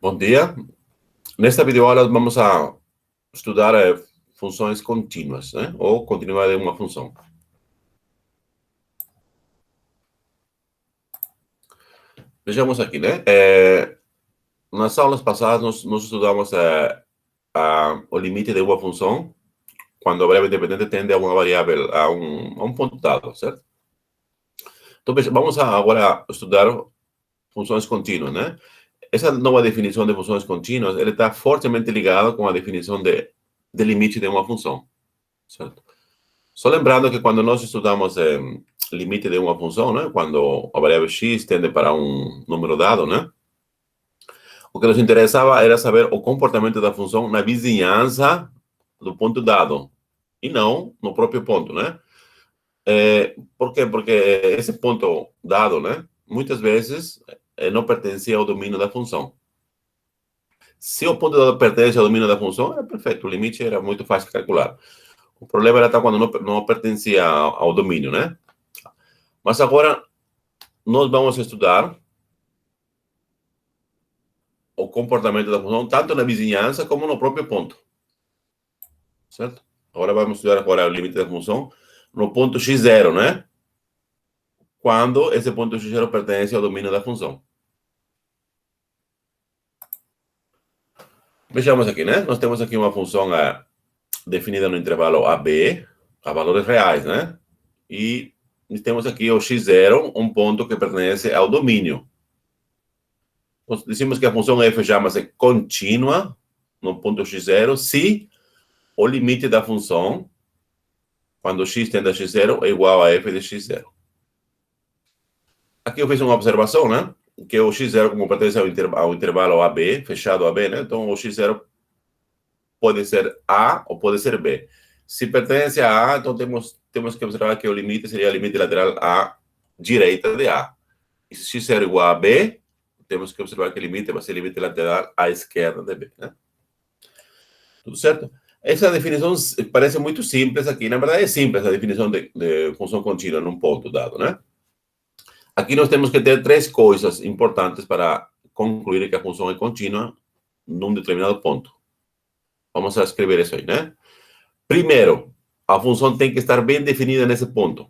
Bom dia. Nesta videoaula vamos a estudar funções contínuas, né? Ou continuidade de uma função. Vejamos aqui, né? Nas aulas passadas nós estudamos o limite de uma função quando a variável independente tende a uma variável, a um ponto dado, certo? Então, vamos agora estudar funções contínuas, né? Essa nova definição de funções contínuas, ele está fortemente ligada com a definição de limite de uma função, certo? Só lembrando que quando nós estudamos limite de uma função, né? Quando a variável x tende para um número dado, né? O que nos interessava era saber o comportamento da função na vizinhança do ponto dado, e não no próprio ponto, né? Por quê? Porque esse ponto dado, né? Muitas vezes não pertencia ao domínio da função. Se o ponto dado pertence ao domínio da função, era perfeito, o limite era muito fácil de calcular. O problema era quando não pertencia ao domínio, né? Mas agora nós vamos estudar o comportamento da função tanto na vizinhança como no próprio ponto, certo? Agora vamos estudar o limite da função no ponto x0, né? Quando esse ponto x0 pertence ao domínio da função. Vejamos aqui, né? Nós temos aqui uma função definida no intervalo AB, a valores reais, né? E temos aqui o x0, um ponto que pertence ao domínio. Nós dizemos que a função f chama-se contínua no ponto x0 se o limite da função, quando x tende a x0, é igual a f de x0. Aqui eu fiz uma observação, né? Que o x0, como pertence ao intervalo AB, fechado AB, né? Então, o x0 pode ser A ou pode ser B. Se pertence a A, então temos que observar que o limite seria o limite lateral à direita de A. E se x0 é igual a B, temos que observar que o limite vai ser o limite lateral à esquerda de B, né? Tudo certo? Essa definição parece muito simples aqui. Na verdade, é simples a definição de função contínua num ponto dado, né? Aqui nós temos que ter três coisas importantes para concluir que a função é contínua num determinado ponto. Vamos a escrever isso aí, né? Primeiro, a função tem que estar bem definida nesse ponto. O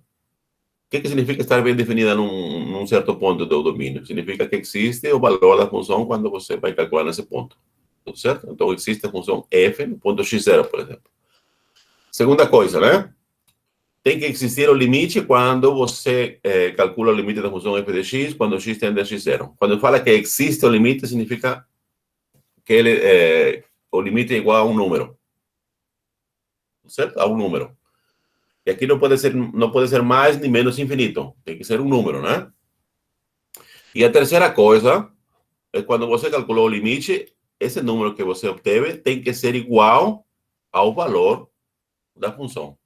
que significa estar bem definida num certo ponto do domínio? Significa que existe o valor da função quando você vai calcular nesse ponto. Tudo certo? Então, existe a função f no ponto x0, por exemplo. Segunda coisa, né? Tem que existir o limite quando você calcula o limite da função f de x, quando x tende a x0. Quando fala que existe o limite, significa que o limite é igual a um número. Certo? A um número. E aqui não pode ser mais nem menos infinito. Tem que ser um número, né? E a terceira coisa é quando você calculou o limite, esse número que você obteve tem que ser igual ao valor da função.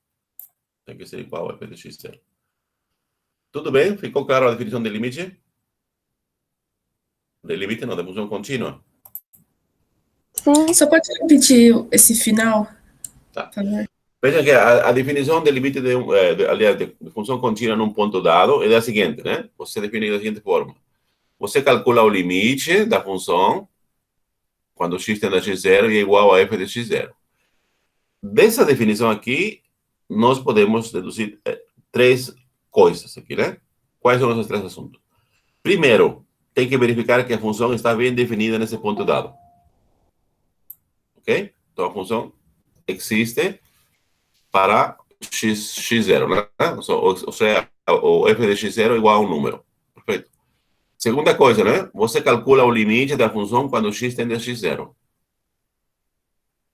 Tem que ser igual a f de x0. Tudo bem? Ficou claro a definição de limite? De limite não, de função contínua. Sim. Só pode repetir esse final? Tá. Por favor. Veja que a definição de limite aliás, de função contínua num ponto dado é a seguinte, né? Você define da seguinte forma. Você calcula o limite da função quando x tende a x0 e é igual a f de x0. Dessa definição aqui, nós podemos deduzir três coisas aqui, né? Quais são esses três assuntos? Primeiro, tem que verificar que a função está bem definida nesse ponto dado. Ok? Então, a função existe para x0, né? Ou seja, o f de x0 é igual a um número. Perfeito. Segunda coisa, né? Você calcula o limite da função quando x tende a x0.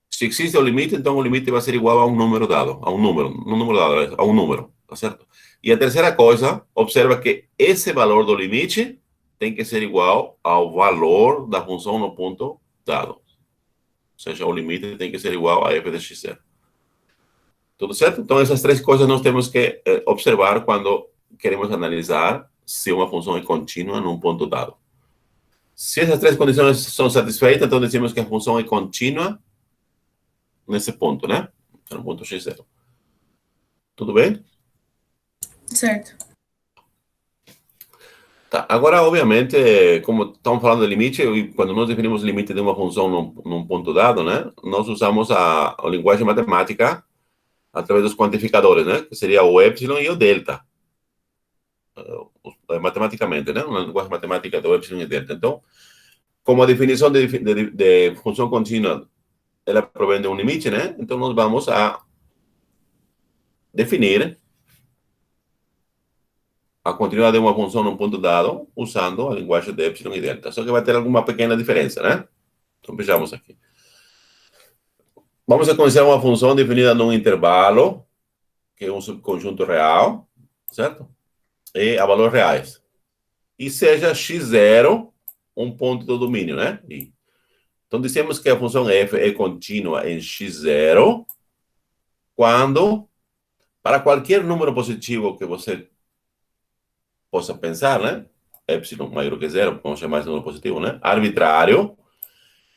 Se existe o limite, então o limite vai ser igual a um número dado, a um número, tá certo? E a terceira coisa, observa que esse valor do limite tem que ser igual ao valor da função no ponto dado. Ou seja, o limite tem que ser igual a f de x0. Tudo certo? Então, essas três coisas nós temos que observar quando queremos analisar se uma função é contínua num ponto dado. Se essas três condições são satisfeitas, então dizemos que a função é contínua nesse ponto, né? No ponto x0. Tudo bem? Certo. Tá. Agora, obviamente, como estamos falando de limite, e quando nós definimos o limite de uma função num ponto dado, né, nós usamos a linguagem matemática através dos quantificadores, né, que seria o epsilon e o delta, matematicamente, né, uma linguagem matemática do epsilon e delta. Então, como a definição de função contínua, ela provém de um limite, né, então nós vamos a definir a continuidade de uma função num ponto dado usando a linguagem de epsilon e delta. Só que vai ter alguma pequena diferença, né? Então, vejamos aqui. Vamos a considerar uma função definida num intervalo, que é um subconjunto real, certo? E a valores reais. E seja x0 um ponto do domínio, né? Então, dissemos que a função f é contínua em x0 quando, para qualquer número positivo que você possa pensar, né? Epsilon maior que zero, vamos chamar esse número positivo, né? Arbitrário.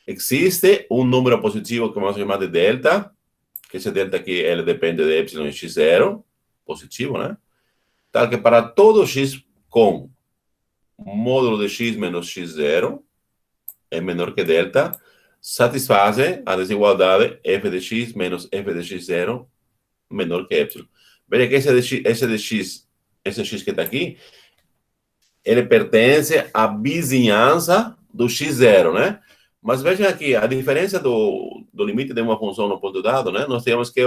Existe um número positivo que vamos chamar de delta, que esse delta aqui ele depende de epsilon em x0, positivo, né? Tal que para todo x com módulo de x menos x0 é menor que delta, satisfaz a desigualdade f de x menos f de x0 menor que epsilon. Veja que esse x que está aqui, ele pertence à vizinhança do x0, né? Mas vejam aqui, a diferença do limite de uma função no ponto dado, né? Nós temos que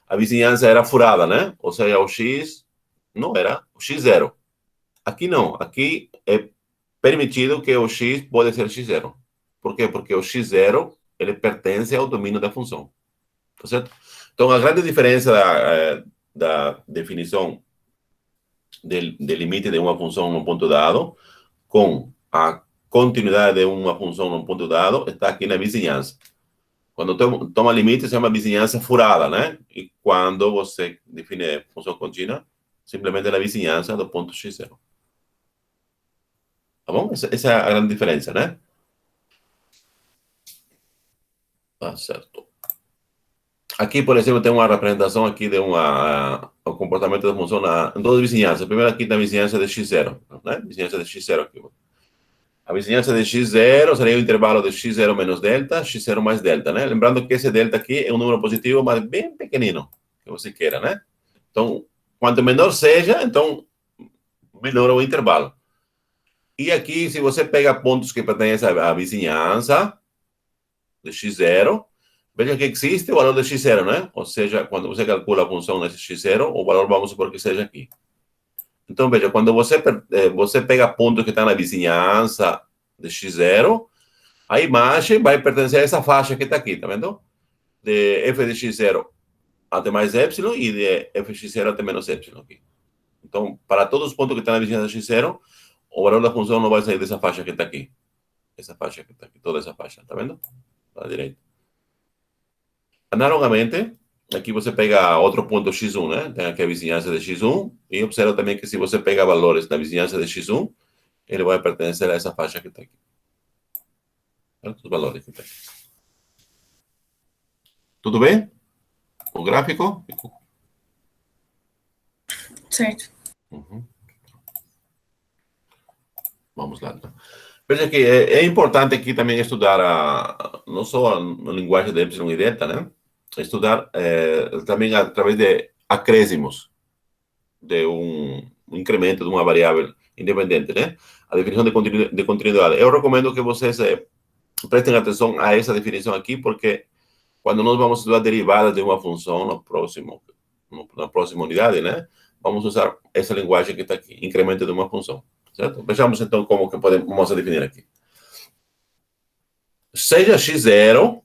a vizinhança era furada, né? Ou seja, o x não era o x0. Aqui não, aqui é permitido que o x pode ser x0. Por quê? Porque o x0 ele pertence ao domínio da função. Tá certo? Então, a grande diferença da definição de limite de uma função num ponto dado com a continuidade de uma função num ponto dado está aqui na vizinhança. Quando toma limite, se chama vizinhança furada, né? E quando você define função contínua, simplesmente é na vizinhança do ponto x0. Tá bom? Essa é a grande diferença, né? Tá certo. Aqui, por exemplo, tem uma representação aqui de o comportamento da função em todas as vizinhanças. Primeiro aqui na vizinhança de x0, né? Vizinhança de x0 aqui. A vizinhança de x0 seria o intervalo de x0 menos delta, x0 mais delta, né? Lembrando que esse delta aqui é um número positivo, mas bem pequenino, que você queira, né? Então, quanto menor seja, então, menor o intervalo. E aqui, se você pega pontos que pertencem à vizinhança de x0, veja que existe o valor de x0, né? Ou seja, quando você calcula a função nesse x0, o valor vamos supor que seja aqui. Então, veja, quando você pega pontos que estão na vizinhança de x0, a imagem vai pertencer a essa faixa que está aqui, tá vendo? De f de x0 até mais epsilon e de f de x0 até menos epsilon aqui. Então, para todos os pontos que estão na vizinhança de x0, o valor da função não vai sair dessa faixa que está aqui. Essa faixa que está aqui, toda essa faixa, tá vendo? À direita. Analogamente, aqui você pega outro ponto x1, né? Tem aqui a vizinhança de x1, e observa também que se você pega valores da vizinhança de x1, ele vai pertencer a essa faixa que está aqui. Os valores que está aqui. Tudo bem? O gráfico? Certo. Uhum. Vamos lá. Então. Veja que é importante aqui também estudar não só a linguagem de epsilon e delta, né? Estudar também através de acréscimos de um incremento de uma variável independente, né? A definição de continuidade. Eu recomendo que vocês prestem atenção a essa definição aqui, porque quando nós vamos estudar derivadas de uma função na próxima unidade, né? Vamos usar essa linguagem que está aqui, incremento de uma função, certo? Vejamos então como que vamos definir aqui. Seja x0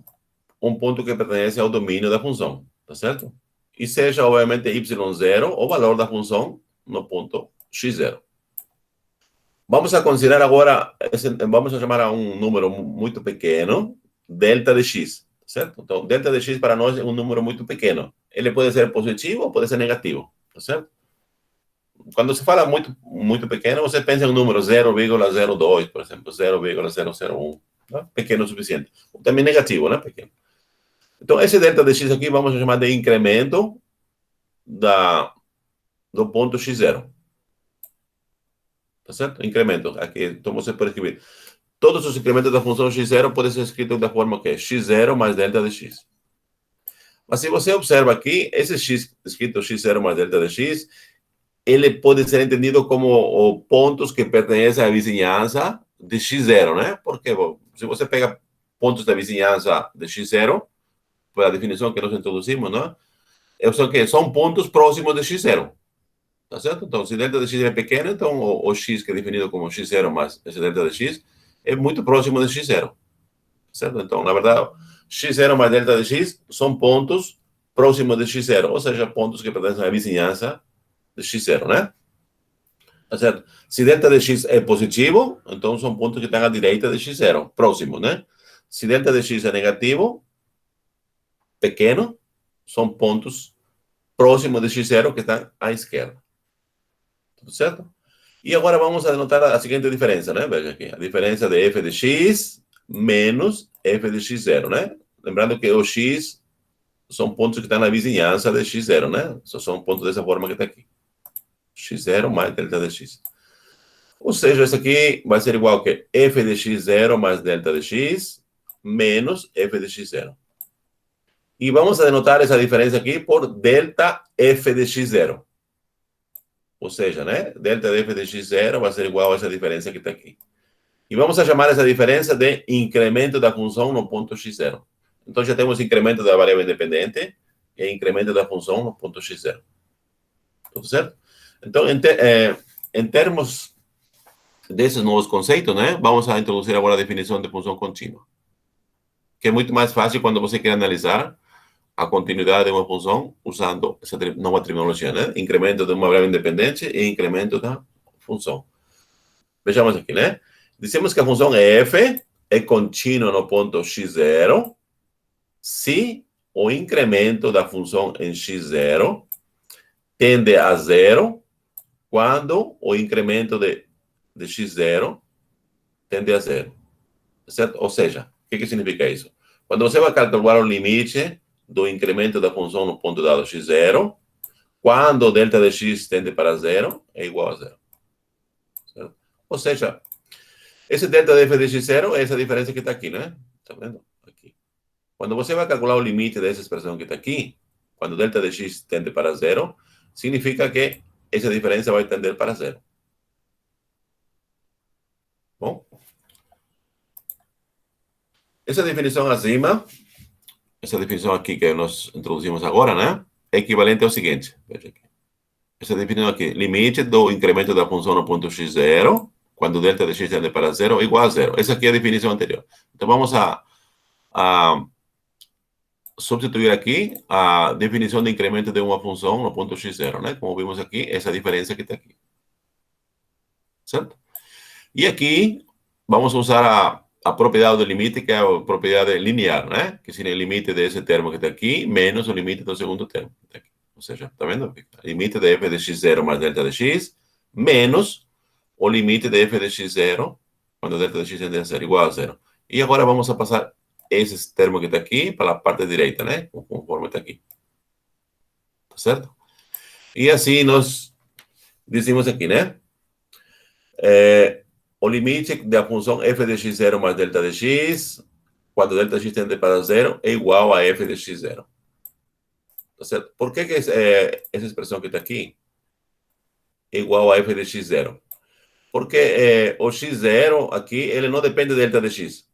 um ponto que pertence ao domínio da função, tá certo? E seja, obviamente, y0 o valor da função no ponto x0. Vamos a considerar agora, vamos a chamar a um número muito pequeno, delta de x, certo? Então, delta de x para nós é um número muito pequeno. Ele pode ser positivo ou pode ser negativo, tá certo? Quando se fala muito pequeno, você pensa em um número 0,02, por exemplo, 0,001, né? Pequeno o suficiente. Também negativo, né? Pequeno. Então, esse delta de x aqui vamos chamar de incremento do ponto x0. Tá certo? Incremento. Aqui, então você pode escrever. Todos os incrementos da função x0 podem ser escritos da forma que é x0 mais delta de x. Mas se você observa aqui, esse x escrito x0 mais delta de x, ele pode ser entendido como pontos que pertencem à vizinhança de x0, né? Porque bom, se você pega pontos da vizinhança de x0, foi a definição que nós introduzimos, né? São pontos próximos de x0, tá certo? Então, se delta de x é pequeno, então o x que é definido como x0 mais esse delta de x é muito próximo de x0, certo? Então, na verdade, x0 mais delta de x são pontos próximos de x0, ou seja, pontos que pertencem à vizinhança de x0, né? Tá certo? Se delta de x é positivo, então são pontos que estão à direita de x0, próximo, né? Se delta de x é negativo, pequeno, são pontos próximos de x0 que estão à esquerda. Tudo certo? E agora vamos anotar a seguinte diferença, né? Veja aqui, a diferença de f de x menos f de x0, né? Lembrando que o x são pontos que estão na vizinhança de x0, né? São pontos dessa forma que está aqui. x0 mais delta de x. Ou seja, isso aqui vai ser igual que f de x0 mais delta de x menos f de x0. E vamos a denotar essa diferença aqui por delta f de x0. Ou seja, né? Delta de f de x0 vai ser igual a essa diferença que está aqui. E vamos a chamar essa diferença de incremento da função no ponto x0. Então já temos incremento da variável independente e incremento da função no ponto x0. Tudo certo? Então, em termos desses novos conceitos, né, vamos a introduzir agora a definição de função contínua, que é muito mais fácil quando você quer analisar a continuidade de uma função usando essa nova terminologia, né? Incremento de uma variável independente e incremento da função. Vejamos aqui, né? Dizemos que a função f é contínua no ponto x0 se o incremento da função em x0 tende a zero quando o incremento de x0 tende a zero. Certo? Ou seja, o que significa isso? Quando você vai calcular o limite do incremento da função no ponto dado x0, quando o delta de x tende para zero, é igual a zero. Certo? Ou seja, esse delta de f de x0 é essa diferença que está aqui, né? Está vendo? Aqui. Quando você vai calcular o limite dessa expressão que está aqui, quando o delta de x tende para zero, significa que essa diferença vai tender para zero. Bom? Essa definição acima, essa definição aqui que nós introduzimos agora, né? É equivalente ao seguinte. Veja aqui. Essa definição aqui. Limite do incremento da função no ponto x0, quando o delta de x tende para zero, igual a zero. Essa aqui é a definição anterior. Então, vamos a substituir aqui a definição de incremento de uma função no ponto x0, né? Como vimos aqui, essa diferença que está aqui. Certo? E aqui, vamos usar a propriedade do limite, que é a propriedade linear, né? Que seria o limite desse termo que está aqui, menos o limite do segundo termo que está aqui. Ou seja, está vendo? Limite de f de x0 mais delta de x, menos o limite de f de x0, quando delta de x tende a ser igual a zero. E agora vamos a passar esse termo que está aqui para a parte direita, né? Conforme está aqui. Tá certo? E assim nós dizemos aqui, né? O limite da função f de x0 mais delta de x, quando delta de x tende para zero, é igual a f de x0. Tá certo? Por que essa expressão que está aqui é igual a f de x0? Porque o x0 aqui, ele não depende de delta de x.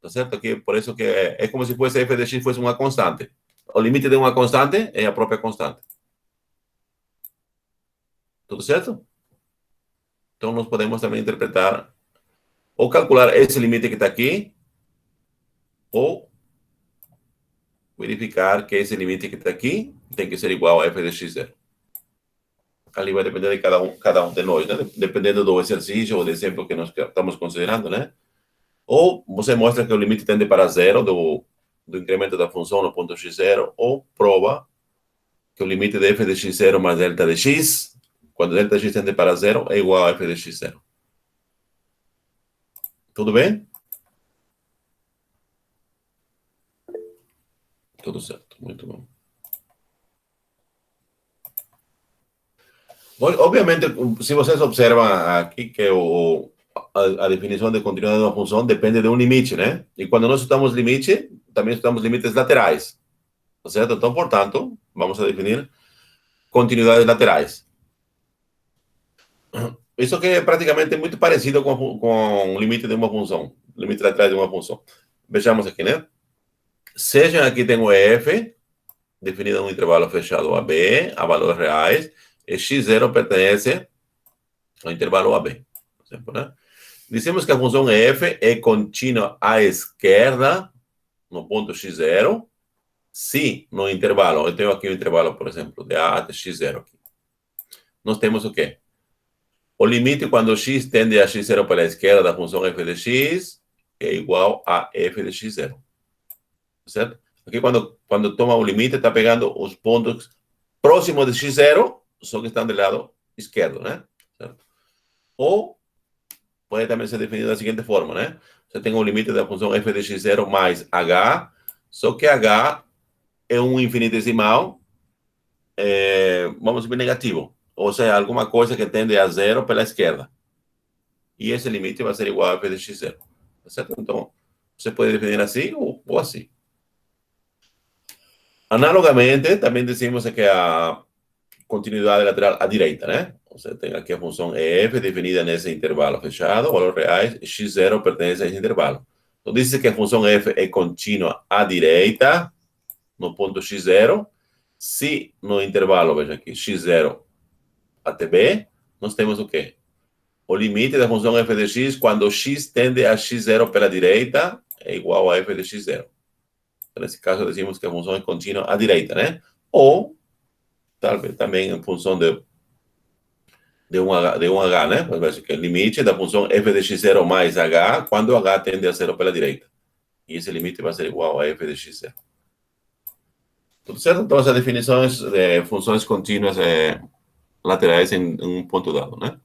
Tá certo? Aqui, por isso que é como se fosse f de x fosse uma constante. O limite de uma constante é a própria constante. Tudo certo? Então, nós podemos também interpretar ou calcular esse limite que está aqui, ou verificar que esse limite que está aqui tem que ser igual a f de x0. Ali vai depender de cada um de nós, né? Dependendo do exercício ou do exemplo que nós estamos considerando, né? Ou você mostra que o limite tende para zero do incremento da função no ponto x0, ou prova que o limite de f de x0 mais delta de x, quando delta de x tende para zero, é igual a f de x0. Tudo bem? Tudo certo, muito bom. Obviamente, se vocês observam aqui que a definição de continuidade de uma função depende de um limite, né? E quando nós estudamos limite, também estudamos limites laterais, tá certo? Então, portanto, vamos a definir continuidades laterais. Isso que é praticamente muito parecido com o limite de uma função, limite lateral de uma função. Vejamos aqui, né? Seja aqui tem o f, definido em um intervalo fechado AB, a valores reais, e x0 pertence ao intervalo AB. Por exemplo, né? Dizemos que a função f é contínua à esquerda, no ponto x0, se no intervalo, eu tenho aqui o intervalo, por exemplo, de A até x0. Nós temos o quê? O limite quando x tende a x0 pela esquerda da função f de x é igual a f de x0. Certo? Aqui quando toma o limite, está pegando os pontos próximos de x0, só que estão do lado esquerdo, né? Certo? Ou pode também ser definido da seguinte forma, né? Você tem o limite da função f de x0 mais h, só que h é um infinitesimal, vamos dizer, negativo. Ou seja, alguma coisa que tende a zero pela esquerda. E esse limite vai ser igual a f de x0. Tá certo? Então, você pode definir assim ou assim. Analogamente, também dizemos que a continuidade lateral à direita, né? Você tem aqui a função f definida nesse intervalo fechado, valores reais, x0 pertence a esse intervalo. Então, diz que a função f é contínua à direita, no ponto x0, se no intervalo, veja aqui, x0 até b, nós temos o quê? O limite da função f de x, quando x tende a x0 pela direita, é igual a f de x0. Então, nesse caso, dizemos que a função é contínua à direita, né? Ou, talvez, também em função de um h, né? Mas que é o limite da função f de x0 mais h, quando h tende a 0 pela direita. E esse limite vai ser igual a f de x0. Tudo certo? Então, essas definições de funções contínuas laterais em um ponto dado, né?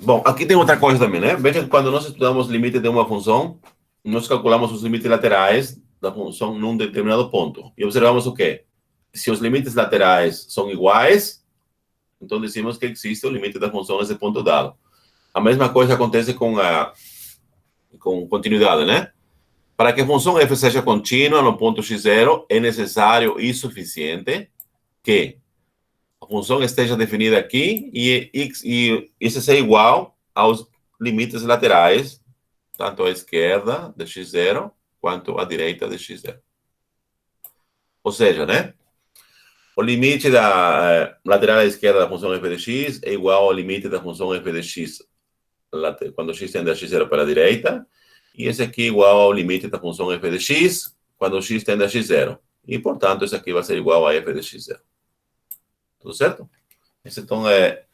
Bom, aqui tem outra coisa também, né? Veja que quando nós estudamos limite de uma função, nós calculamos os limites laterais da função num determinado ponto. E observamos o quê? Se os limites laterais são iguais, então dizemos que existe o limite da função nesse ponto dado. A mesma coisa acontece com continuidade, né? Para que a função f seja contínua no ponto x0, é necessário e suficiente que a função esteja definida aqui e isso seja igual aos limites laterais, tanto à esquerda de x0 quanto à direita de x0. Ou seja, né? O limite da lateral à esquerda da função f de x é igual ao limite da função f de x quando x tende a x0 para a direita, e esse aqui é igual ao limite da função f de x quando x tende a x0. E, portanto, esse aqui vai ser igual a f de x0. Tudo certo? Essa, então, é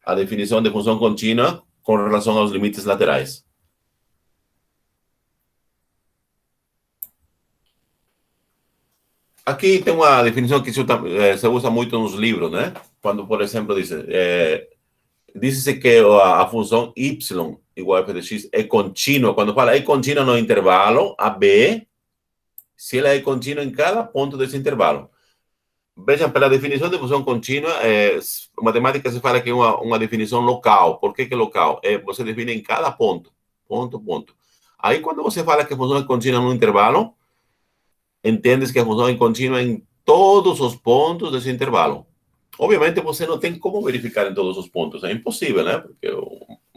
a definição de função contínua com relação aos limites laterais. Aqui tem uma definição que se usa muito nos livros, né? Quando, por exemplo, diz-se que a função y igual a f de x é contínua. Quando fala é contínua no intervalo AB, se ela é contínua em cada ponto desse intervalo. Vejam, pela definição de função contínua, matemática se fala que é uma definição local. Por que local? Você define em cada ponto. Ponto. Aí, quando você fala que a função é contínua no intervalo, entendes que a função é contínua em todos os pontos desse intervalo. Obviamente, você não tem como verificar em todos os pontos. É impossível, né? Porque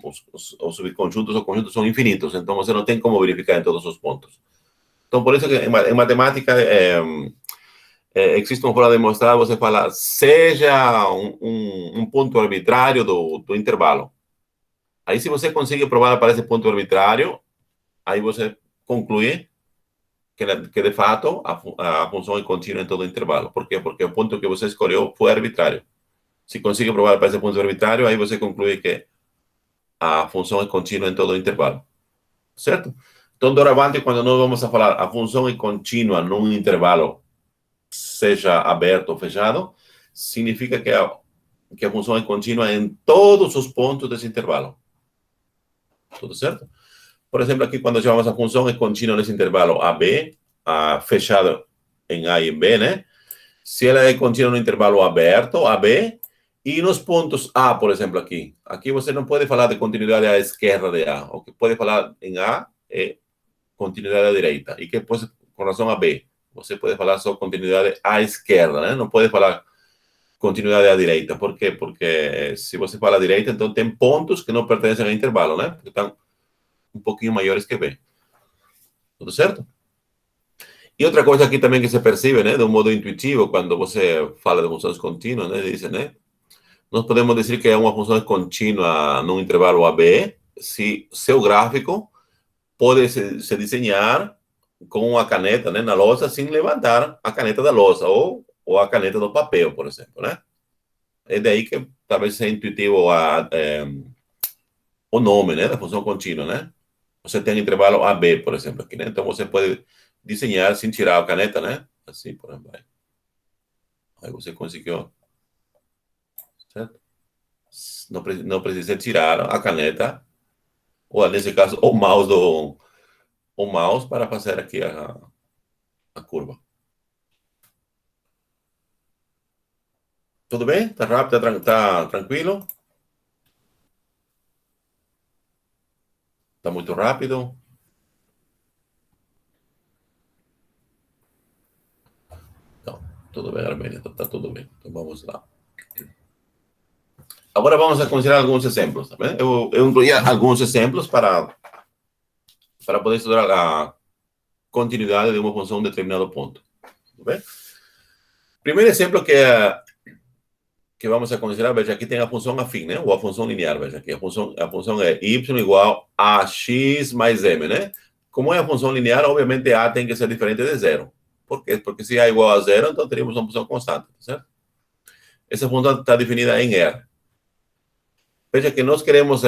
os subconjuntos ou conjuntos são infinitos. Então, você não tem como verificar em todos os pontos. Então, por isso que em matemática existe uma forma de mostrar, você fala, seja um ponto arbitrário do intervalo. Aí, se você consegue provar para esse ponto arbitrário, aí você conclui que de fato, a função é contínua em todo o intervalo. Por quê? Porque o ponto que você escolheu foi arbitrário. Se consegue provar para esse ponto arbitrário, aí você conclui que a função é contínua em todo o intervalo. Certo? Então, doravante, quando nós vamos a falar a função é contínua num intervalo, seja aberto ou fechado, significa que a função é contínua em todos os pontos desse intervalo. Tudo certo? Por exemplo, aqui quando chamamos a função é contínua nesse intervalo AB, fechado em A e em B, né? se ela é contínua no intervalo aberto, AB, e nos pontos A, por exemplo, aqui. Aqui você não pode falar de continuidade à esquerda de A. O que pode falar em A é continuidade à direita. E que depois, com relação a B, você pode falar só continuidade à esquerda, né? Não pode falar continuidade à direita. Por quê? Porque se você fala à direita, então tem pontos que não pertencem ao intervalo, né? Porque estão um pouquinho maiores que B. Tudo certo? E outra coisa aqui também que se percebe, né, de um modo intuitivo, quando você fala de funções contínuas, né, diz, né, nós podemos dizer que é uma função contínua num intervalo AB se seu gráfico pode se desenhar com uma caneta, né, na lousa sem levantar a caneta da lousa ou a caneta do papel, por exemplo, né? É daí que talvez seja intuitivo o nome, né, da função contínua, né? Você tem intervalo AB, por exemplo, aqui, né? Então você pode desenhar sem tirar a caneta, né? Assim, por exemplo. Aí você conseguiu, certo? Não precisa tirar a caneta, ou nesse caso, o mouse para fazer aqui a curva. Tudo bem? Tá rápido? Tá tranquilo? Tá muito rápido? Não, tudo bem, Armênia, tá tudo bem. Então vamos lá. Agora vamos a considerar alguns exemplos, tá bem? Eu incluí alguns exemplos para poder estudar a continuidade de uma função em determinado ponto. Tudo bem? Primeiro exemplo que vamos a considerar, veja, aqui tem a função afim, né? Ou a função linear, veja aqui. A função é y igual a x mais m, né? Como é a função linear, obviamente a tem que ser diferente de zero. Por quê? Porque se a é igual a zero, então teríamos uma função constante, certo? Essa função está definida em R. Veja que nós queremos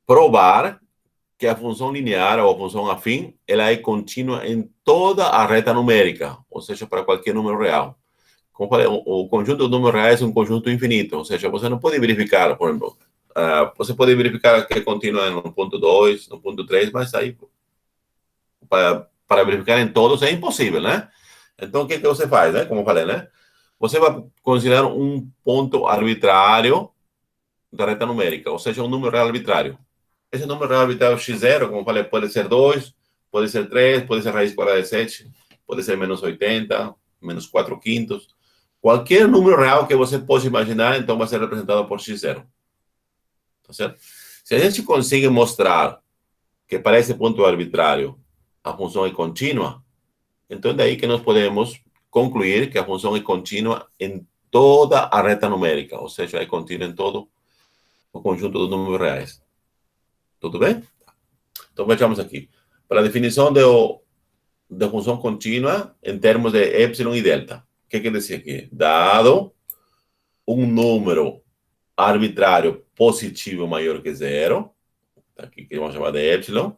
provar que a função linear ou a função afim, ela é contínua em toda a reta numérica, ou seja, para qualquer número real. Como falei, o conjunto de números reais é um conjunto infinito, ou seja, você não pode verificar, por exemplo, você pode verificar que é contínua no ponto 2, no ponto 3, mas aí, para verificar em todos é impossível, né? Então, o que você faz, né? Como eu falei, né? Você vai considerar um ponto arbitrário da reta numérica, ou seja, um número real arbitrário. Esse número real arbitrário x0, como eu falei, pode ser 2, pode ser 3, pode ser raiz quadrada de 7, pode ser menos 80, menos 4 quintos. Qualquer número real que você possa imaginar, então vai ser representado por x0. Tá certo? Se a gente consegue mostrar que para esse ponto arbitrário a função é contínua, então é daí que nós podemos concluir que a função é contínua em toda a reta numérica, ou seja, é contínua em todo o conjunto dos números reais. Tudo bem? Então vejamos aqui. Para a definição da função contínua em termos de epsilon e delta. O que quer dizer aqui? Dado um número arbitrário positivo maior que zero, aqui que vamos chamar de epsilon,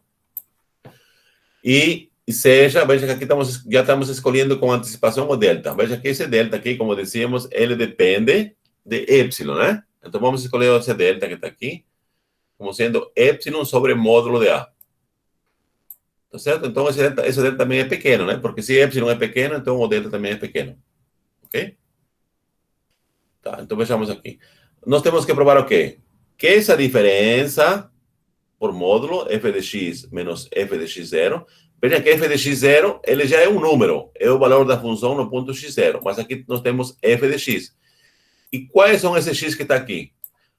e seja, veja que aqui já estamos escolhendo com antecipação o delta. Veja que esse delta aqui, como dizíamos, ele depende de epsilon, né? Então vamos escolher esse delta que está aqui, como sendo epsilon sobre módulo de A. Tá certo? Então esse delta também é pequeno, né? Porque se epsilon é pequeno, então o delta também é pequeno. Ok? Tá, então vejamos aqui. Nós temos que provar o quê? Que essa diferença por módulo, f de x menos f de x0. Veja que f de x0, ele já é um número, é o valor da função no ponto x0, mas aqui nós temos f de x. E quais são esses x que está aqui?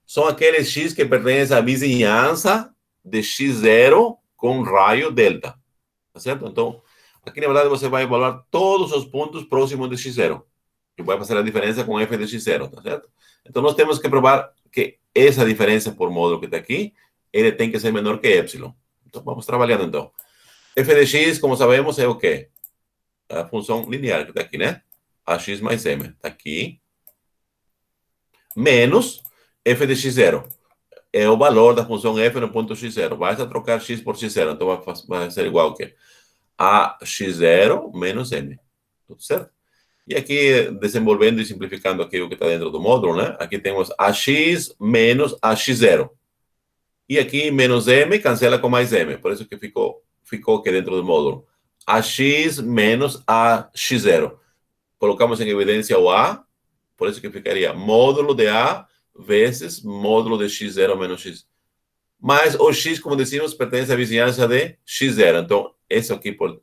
São aqueles x que pertencem à vizinhança de x0 com raio delta. Tá certo? Então, aqui na verdade você vai evaluar todos os pontos próximos de x0, que vai fazer a diferença com f de x0, tá certo? Então, nós temos que provar que essa diferença por módulo que está aqui, ele tem que ser menor que epsilon. Então, vamos trabalhando, então. F de x, como sabemos, é o quê? A função linear que está aqui, né? Ax mais m. Está aqui. Menos f de x0. É o valor da função f no ponto x0. Vai trocar x por x0. Então, vai ser igual ao quê? A x0 menos m. Tudo certo? E aqui, desenvolvendo e simplificando aqui o que está dentro do módulo, né? Aqui temos ax menos ax0. E aqui, menos m, cancela com mais m. Por isso que ficou aqui dentro do módulo. Ax menos ax0. colocamos em evidência o A, por isso que ficaria módulo de A vezes módulo de x0 menos x. Mas o x, como decimos, pertence à vizinhança de x0. Então, esse aqui, por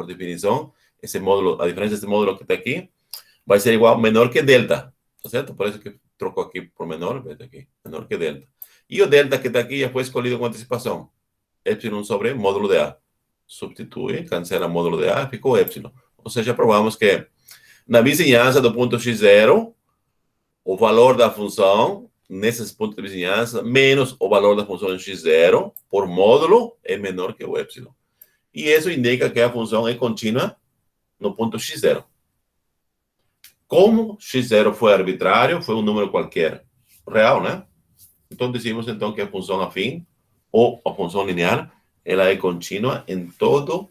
definição, esse módulo, a diferença desse módulo que está aqui, vai ser igual menor que delta, tá certo? Por isso que trocou aqui por menor, aqui, menor que delta. E o delta que está aqui já foi escolhido com antecipação. Epsilon sobre módulo de A. Substitui, cancela módulo de A, ficou epsilon. Ou seja, provamos que na vizinhança do ponto x0, o valor da função, nesses pontos de vizinhança, menos o valor da função em x0 por módulo, é menor que o epsilon. E isso indica que a função é contínua no ponto x0. Como x0 foi arbitrário, foi um número qualquer real, né? Então, decimos então que a função afim, ou a função linear, ela é contínua em todo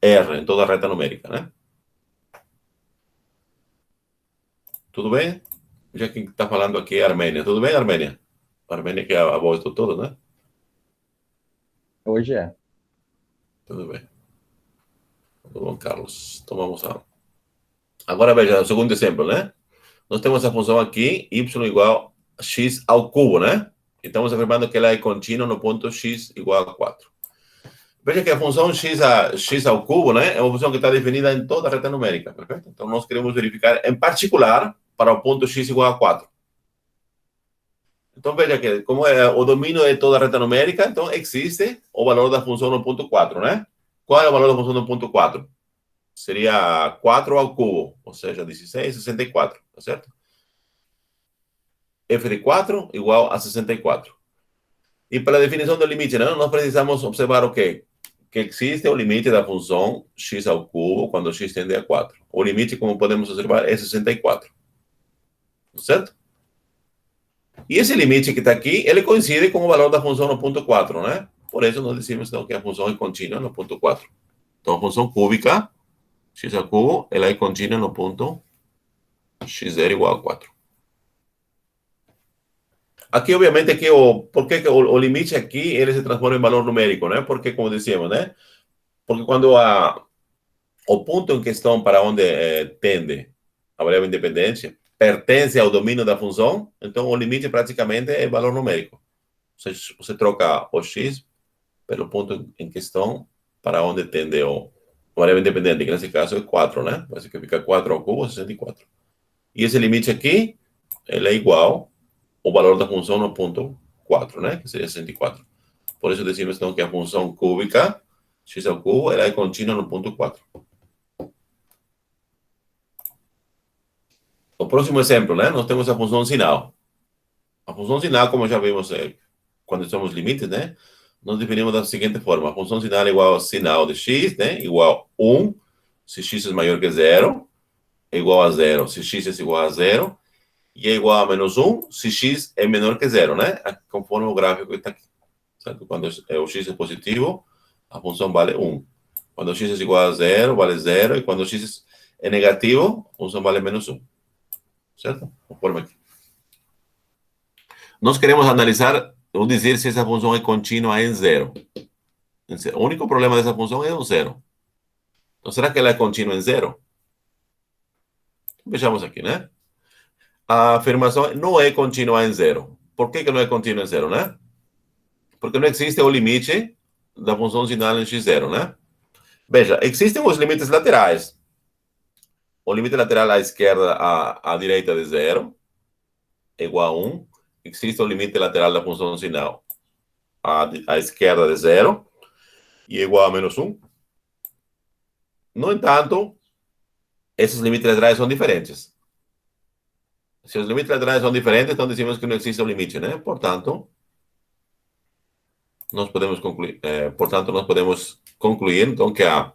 R, em toda a reta numérica, né? Tudo bem? Já que está falando aqui é Armênia. Tudo bem, Armênia? Armênia que é a voz do todo, né? Hoje é. Tudo bem. Tudo bom, Carlos. Então vamos lá. Agora veja o segundo exemplo, né? Nós temos a função aqui, y igual a x ao cubo, né? Estamos afirmando que ela é contínua no ponto x igual a 4. Veja que a função x ao cubo, né, é uma função que está definida em toda a reta numérica, perfeito? Então, nós queremos verificar, em particular, para o ponto x igual a 4. Então, veja que, como é o domínio de toda a reta numérica, então existe o valor da função no ponto 4, né? Qual é o valor da função no ponto 4? Seria 4 ao cubo, ou seja, 16, 64, tá certo? F de 4 igual a 64. E para a definição do limite, né, nós precisamos observar o quê? Que existe o limite da função x ao cubo quando x tende a 4. O limite, como podemos observar, é 64. Certo? E esse limite que está aqui, ele coincide com o valor da função no ponto 4, né? Por isso, nós dizemos então, que a função é contínua no ponto 4. Então, a função cúbica, x ao cubo, ela é contínua no ponto x0 igual a 4. Aqui, obviamente, aqui por que o limite aqui ele se transforma em valor numérico, né? Porque, como dizíamos, né? Porque quando o ponto em questão para onde tende a variável independente pertence ao domínio da função, então o limite praticamente é valor numérico. Você troca o x pelo ponto em questão para onde tende a variável independente, que nesse caso é 4, né? Vai significar 4 ao cubo, 64. E esse limite aqui, ele é igual ao valor da função no ponto 4, né? Que seria 64. Por isso decimos, então, que a função cúbica, x ao cubo, ela é contínua no ponto 4. O próximo exemplo, né? Nós temos a função sinal. A função sinal, como já vimos quando estamos limites, né? Nós definimos da seguinte forma. A função sinal é igual ao sinal de x, né? Igual a 1, se x é maior que 0. É igual a 0, se x é igual a 0. E é igual a menos 1, se x é menor que 0, né? Conforme o gráfico que está aqui. Certo? Quando o x é positivo, a função vale 1. Quando o x é igual a 0, vale 0. E quando o x é negativo, a função vale menos 1. Certo? Conforme aqui. Nós queremos analisar ou dizer se essa função é contínua em 0. O único problema dessa função é o 0. Então, será que ela é contínua em 0? Vejamos aqui, né? A afirmação não é contínua em 0. Por que não é contínua em 0, né? Porque não existe o limite da função sinal em x0, né? Veja, existem os limites laterais. O limite lateral à esquerda, à direita de 0, é igual a 1. Existe o limite lateral da função sinal à esquerda de 0, e é igual a menos 1. No entanto, esses limites laterais são diferentes. Se os limites laterais são diferentes, então dizemos que não existe um limite, né? Portanto, nós podemos concluir então, que a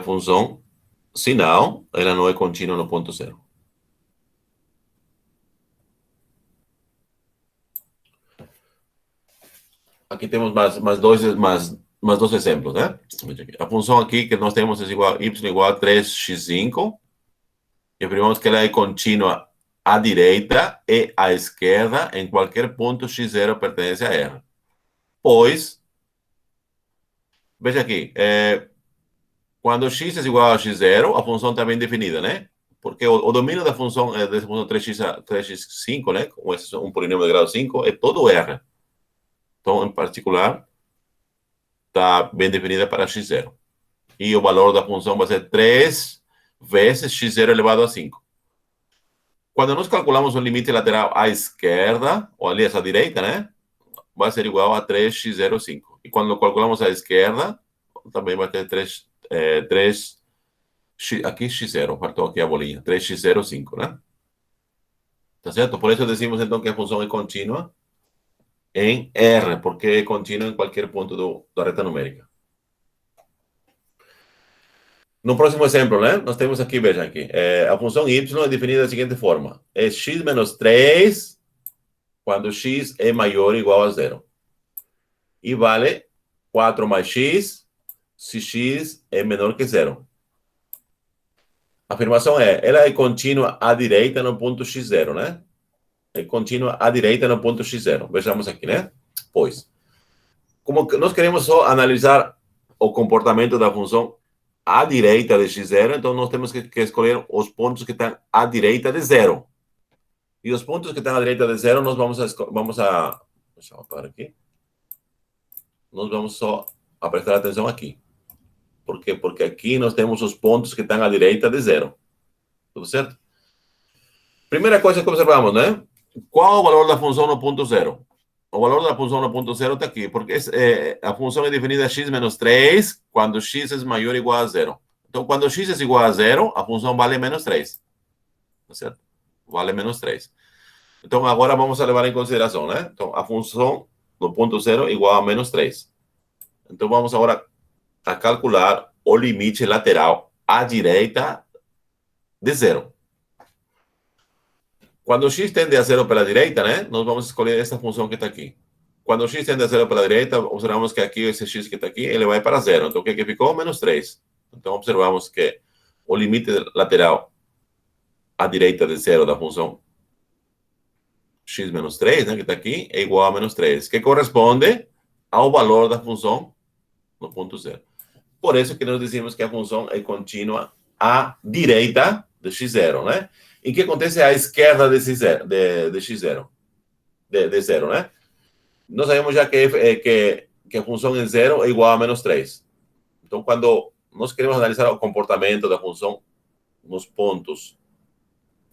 função sinal ela não é contínua no ponto 0. Aqui temos mais dois exemplos, né? A função aqui que nós temos é y igual a 3x5. E afirmamos que ela é contínua à direita e à esquerda em qualquer ponto x0 pertence a R. Pois, veja aqui, Quando x é igual a x0, a função está bem definida, né? Porque o domínio da função, dessa função 3x5, né? Com esse um polinômio de grau 5, é todo R. Então, em particular, está bem definida para x0. E o valor da função vai ser 3 vezes x0 elevado a 5. Quando nós calculamos o limite lateral à esquerda, ou aliás, à direita, né? Vai ser igual a 3x05. E quando calculamos à esquerda, também vai ter 3 aqui x0, faltou aqui a bolinha, 3x05, né? Tá certo? Por isso decimos, então, que a função é contínua em R, porque é contínua em qualquer ponto da reta numérica. No próximo exemplo, né? Nós temos aqui, vejam aqui, a função y é definida da seguinte forma. É x menos 3 quando x é maior ou igual a 0. E vale 4 mais x se x é menor que 0. A afirmação ela é contínua à direita no ponto x0, né? É contínua à direita no ponto x0. Vejamos aqui, né? Pois, como nós queremos só analisar o comportamento da função à direita de x0, então nós temos que escolher os pontos que estão à direita de 0. E os pontos que estão à direita de 0, nós vamos a deixa eu parar aqui. Nós vamos só a prestar atenção aqui. Por quê? Porque aqui nós temos os pontos que estão à direita de 0. Tudo certo? Primeira coisa que observamos, né? Qual o valor da função no ponto 0? O valor da função no ponto 0 está aqui, porque a função é definida x menos 3 quando x é maior ou igual a 0. Então, quando x é igual a 0, a função vale menos 3. Tá certo? Vale menos 3. Então, agora vamos a levar em consideração, né? Então, a função no ponto 0 é igual a menos 3. Então, vamos agora a calcular o limite lateral à direita de 0. Quando x tende a 0 pela direita, né? Nós vamos escolher essa função que está aqui. Quando x tende a 0 pela direita, observamos que aqui, esse x que está aqui, ele vai para 0. Então, o que ficou? Menos 3. Então, observamos que o limite lateral à direita de 0 da função x menos 3, né, que está aqui, é igual a menos 3, que corresponde ao valor da função no ponto 0. Por isso que nós dizemos que a função é contínua à direita de x0, né? E que acontece à esquerda de x0, de 0, né? Nós sabemos já que a função em 0 é igual a menos 3. Então, quando nós queremos analisar o comportamento da função nos pontos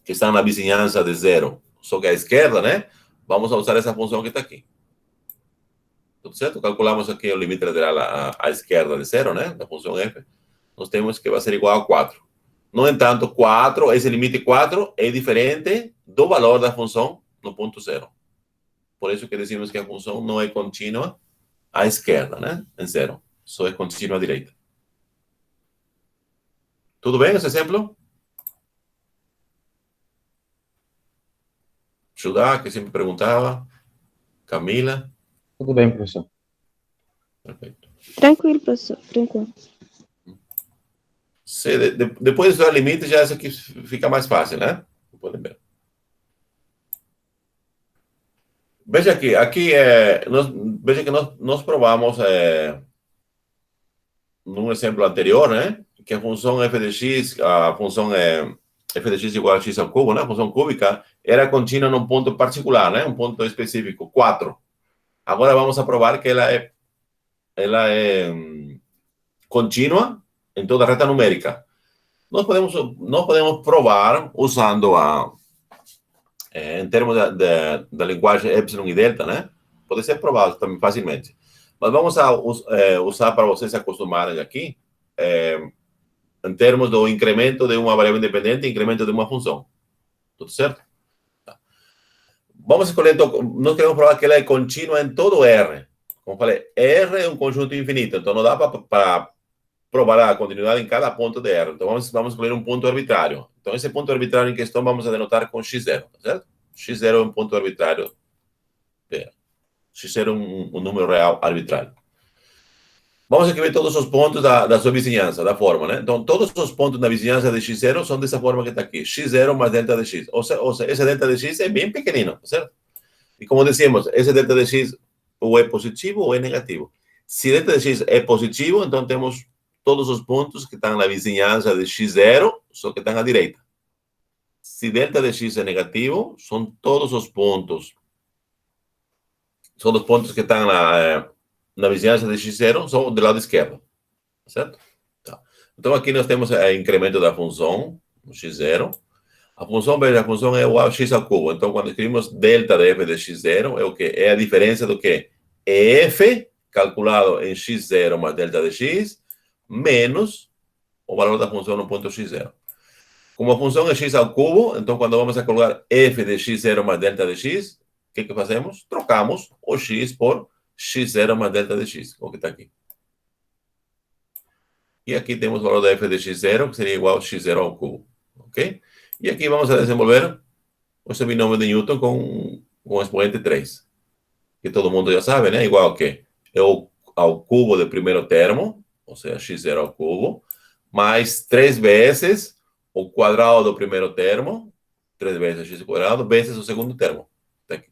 que estão na vizinhança de 0, só que à esquerda, né? Vamos usar essa função que está aqui. Tudo certo? Calculamos aqui o limite lateral à esquerda de 0, né? Da função f. Nós temos que vai ser igual a 4. No entanto, 4, esse limite 4 é diferente do valor da função no ponto 0. Por isso que dizemos que a função não é contínua à esquerda, né? Em 0. Só é contínua à direita. Tudo bem esse exemplo? Judá, que sempre perguntava. Camila. Tudo bem, professor. Perfeito. Tranquilo, professor, tranquilo. Depois do limite, já isso aqui fica mais fácil, né? Podem ver. Veja aqui, veja que nós provamos num exemplo anterior, né? Que a função f de x, a função f de x igual a x ao cubo, né? A função cúbica era contínua num ponto particular, né? Um ponto específico, 4. Agora vamos a provar que ela é contínua em toda a reta numérica. Nós podemos provar usando em termos da linguagem epsilon e delta, né? Pode ser provado também facilmente. Mas vamos usar para vocês se acostumarem aqui, em termos do incremento de uma variável independente e incremento de uma função. Tudo certo? Tá. Vamos escolher, então, nós queremos provar que ela é contínua em todo R. Como falei, R é um conjunto infinito, então não dá para provar a continuidade em cada ponto de R. Então, vamos escolher um ponto arbitrário. Então, esse ponto arbitrário em questão vamos a denotar com x0, tá certo? x0 é um ponto arbitrário. x0 é um número real arbitrário. Vamos escrever todos os pontos da sua vizinhança, da forma, né? Então, todos os pontos da vizinhança de x0 são dessa forma que está aqui. x0 mais delta de x. Ou seja, esse delta de x é bem pequenino, tá certo? E como dizemos, esse delta de x ou é positivo ou é negativo. Se delta de x é positivo, então temos todos os pontos que estão na vizinhança de x0, só que estão à direita. Se delta de x é negativo, são todos os pontos. São os pontos que estão na vizinhança de x0, são do lado esquerdo. Certo? Tá. Então, aqui nós temos o incremento da função, x0. A função, veja, a função é igual a x ao cubo. Então, quando escrevemos delta de f de x0, é o quê? É a diferença do que? É f, calculado em x0 mais delta de x, menos o valor da função no ponto x0. Como a função é x ao cubo, então, quando vamos a colocar f de x0 mais delta de x, o que fazemos? Trocamos o x por x0 mais delta de x, o que está aqui. E aqui temos o valor da f de x0, que seria igual a x0 ao cubo. Ok? E aqui vamos a desenvolver esse binômio de Newton com o expoente 3. Que todo mundo já sabe, né? Igual a quê? É ao cubo do primeiro termo, ou seja, x0 ao cubo, mais 3 vezes o quadrado do primeiro termo, 3 vezes x quadrado, vezes o segundo termo. Tá aqui.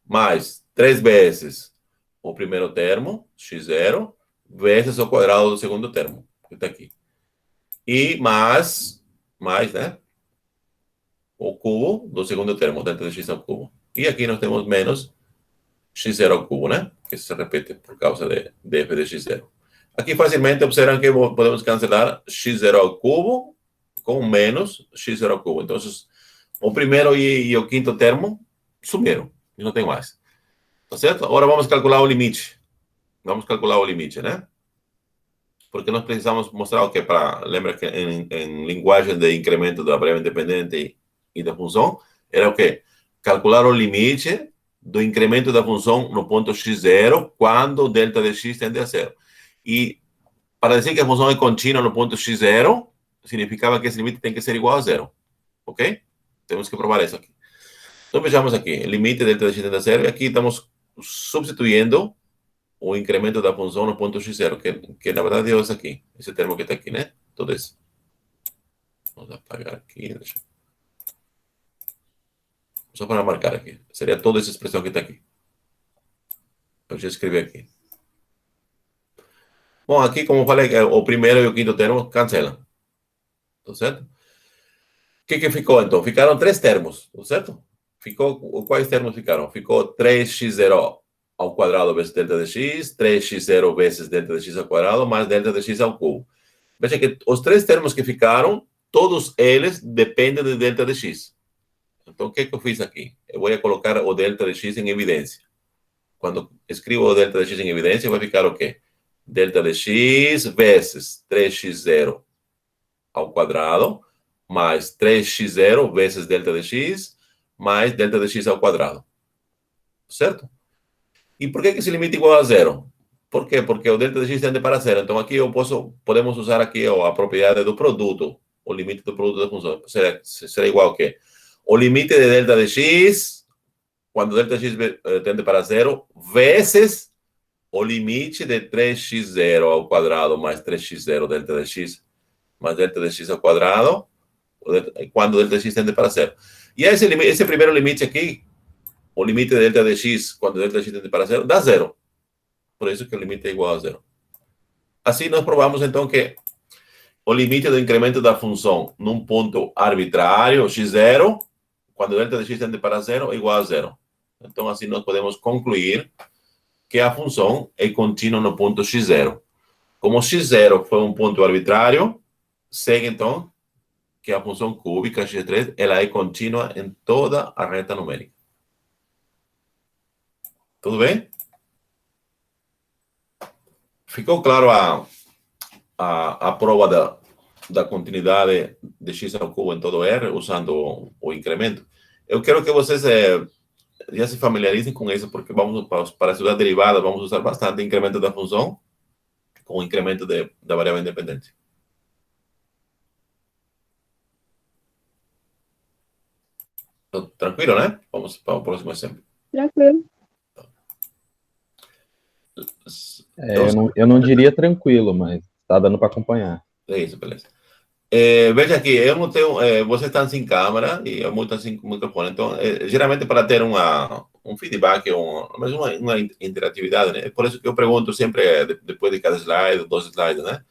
Mais 3 vezes o primeiro termo, x0, vezes o quadrado do segundo termo, que está aqui. E mais, né? O cubo do segundo termo, delta de x ao cubo. E aqui nós temos menos x0 ao cubo, né? Que se repete por causa de f de x0. Aqui facilmente observam que podemos cancelar x0 ao cubo com menos x0 ao cubo. Então, o primeiro e o quinto termo sumiram. E não tem mais. Tá certo? Agora vamos calcular o limite. Vamos calcular o limite, né? Porque nós precisamos mostrar o que lembra que em linguagem de incremento da variável independente e da função, era o quê? Calcular o limite do incremento da função no ponto x0 quando o delta de x tende a zero. E para dizer que a função é contínua no ponto x0, significava que esse limite tem que ser igual a zero. Ok? Temos que provar isso aqui. Então vejamos aqui, limite delta de x tende a zero, e aqui estamos substituindo o incremento da função no ponto x0, que na verdade é esse aqui, esse termo que está aqui, né? Todo esse. Vamos apagar aqui, só para marcar aqui. Seria toda essa expressão que está aqui. Eu já escrevi aqui. Bom, aqui, como eu falei, o primeiro e o quinto termo cancelam. Tá certo? O que ficou, então? Ficaram 3 termos, tá certo? Quais termos ficaram? Ficou 3x0 ao quadrado vezes delta de x, 3x0 vezes delta de x ao quadrado, mais delta de x ao cubo. Veja que os 3 termos que ficaram, todos eles dependem de delta de x. Então, o que eu fiz aqui? Eu vou colocar o delta de x em evidência. Quando escrevo o delta de x em evidência, vai ficar o quê? Delta de x vezes 3x0 ao quadrado, mais 3x0 vezes delta de x, mais delta de x ao quadrado. Certo? E por que esse limite é igual a zero? Por quê? Porque o delta de x tende para zero. Então, aqui podemos usar aqui a propriedade do produto, o limite do produto da função. Será igual a quê? O limite de delta de x, quando delta de x tende para zero, vezes o limite de 3x0 ao quadrado mais 3x0 delta de x mais delta de x ao quadrado, quando delta de x tende para zero. E esse primeiro limite aqui, o limite de delta de x, quando delta de x tende para zero, dá zero. Por isso que o limite é igual a zero. Assim, nós provamos, então, que o limite do incremento da função num ponto arbitrário, x0, quando delta de x tende para zero, é igual a zero. Então, assim, nós podemos concluir que a função é contínua no ponto x0. Como x0 foi um ponto arbitrário, segue, então, que a função cúbica x3 ela é contínua em toda a reta numérica. Tudo bem? Ficou claro a prova da continuidade de x ao cubo em todo R, usando o incremento? Eu quero que vocês já se familiarizem com isso, porque para estudar derivada, vamos usar bastante incremento da função com o incremento da variável independente. Tranquilo, né? Vamos para o próximo exemplo. Tranquilo. Eu não diria tranquilo, mas está dando para acompanhar. É isso, beleza. Veja aqui, eu não tenho. Vocês estão sem câmera e eu muito sem microfone. Então, geralmente, para ter um feedback, mas uma interatividade, né? Por isso que eu pergunto sempre, depois de cada slide, 2 slides, né?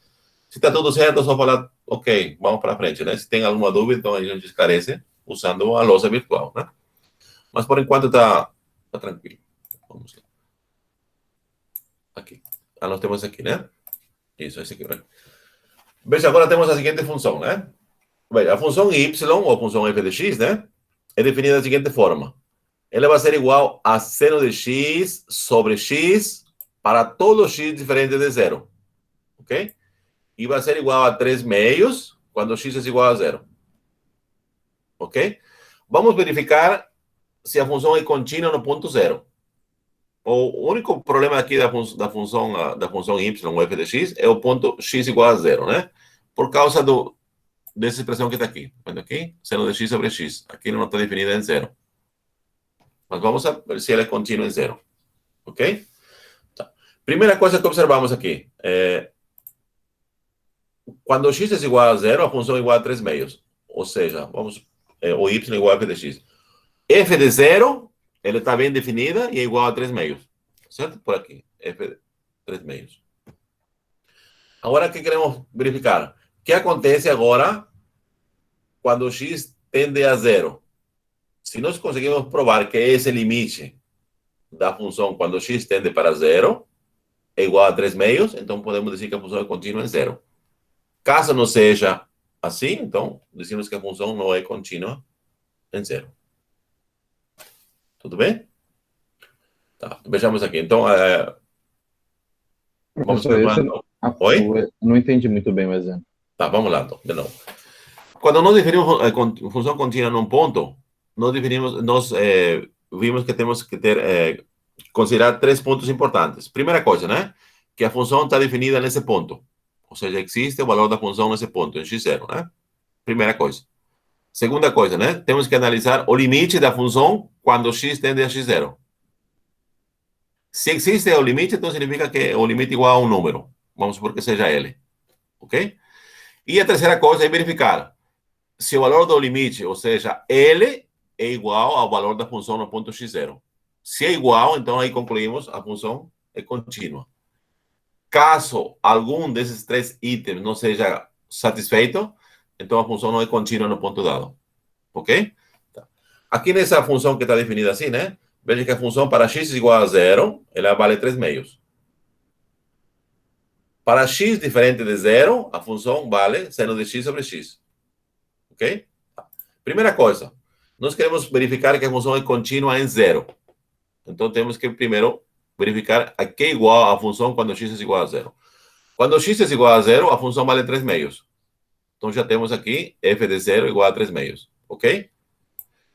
Se está tudo certo, é só falar, ok, vamos para frente, né? Se tem alguma dúvida, então a gente esclarece usando a lousa virtual, né? Mas por enquanto tá tranquilo. Vamos lá. Aqui. Nós temos aqui, né? Isso, esse aqui. Veja, agora temos a seguinte função, né? Veja, a função y, ou função f de x, né? É definida da seguinte forma. Ela vai ser igual a seno de x sobre x para todo x diferente de zero. Ok? E vai ser igual a 3 meios quando x é igual a zero. Ok? Vamos verificar se a função é contínua no ponto zero. O único problema aqui da função y, o f de x, é o ponto x igual a zero, né? Por causa dessa expressão que está aqui. Vendo aqui? Seno de x sobre x. Aqui não está definida em zero. Mas vamos ver se ela é contínua em zero. Ok? Tá. Primeira coisa que observamos aqui. Quando x é igual a zero, a função é igual a 3 meios. Ou seja, o y é igual a f de x. F de zero, ela está bem definida e é igual a 3 meios. Certo? Por aqui. F de 3 meios. Agora, o que queremos verificar? O que acontece agora quando x tende a zero? Se nós conseguimos provar que esse limite da função quando x tende para zero é igual a 3 meios, então podemos dizer que a função é contínua em zero. Caso não seja assim, então dizemos que a função não é contínua em zero. Tudo bem? Tá, vejamos aqui. Então, vamos Oi? Eu não entendi muito bem o exemplo. Tá, vamos lá, então, de novo. Quando nós definimos função contínua num ponto, nós vimos que temos que considerar 3 pontos importantes. Primeira coisa, né? Que a função está definida nesse ponto. Ou seja, existe o valor da função nesse ponto, em x0, né? Primeira coisa. Segunda coisa, né? Temos que analisar o limite da função quando x tende a x0. Se existe o limite, então significa que o limite é igual a um número. Vamos supor que seja L. Ok? E a terceira coisa é verificar se o valor do limite, ou seja, L, é igual ao valor da função no ponto x0. Se é igual, então aí concluímos a função é contínua. Caso algum desses 3 itens não seja satisfeito, então a função não é contínua no ponto dado. Ok? Tá. Aqui nessa função que está definida assim, né? Veja que a função para x igual a zero, ela vale 3 meios. Para x diferente de zero, a função vale seno de x sobre x. Ok? Tá. Primeira coisa, nós queremos verificar que a função é contínua em zero. Então temos que primeiro verificar a que é igual a função quando x é igual a zero. Quando x é igual a zero, a função vale 3 meios. Então já temos aqui f de zero igual a 3 meios. Ok?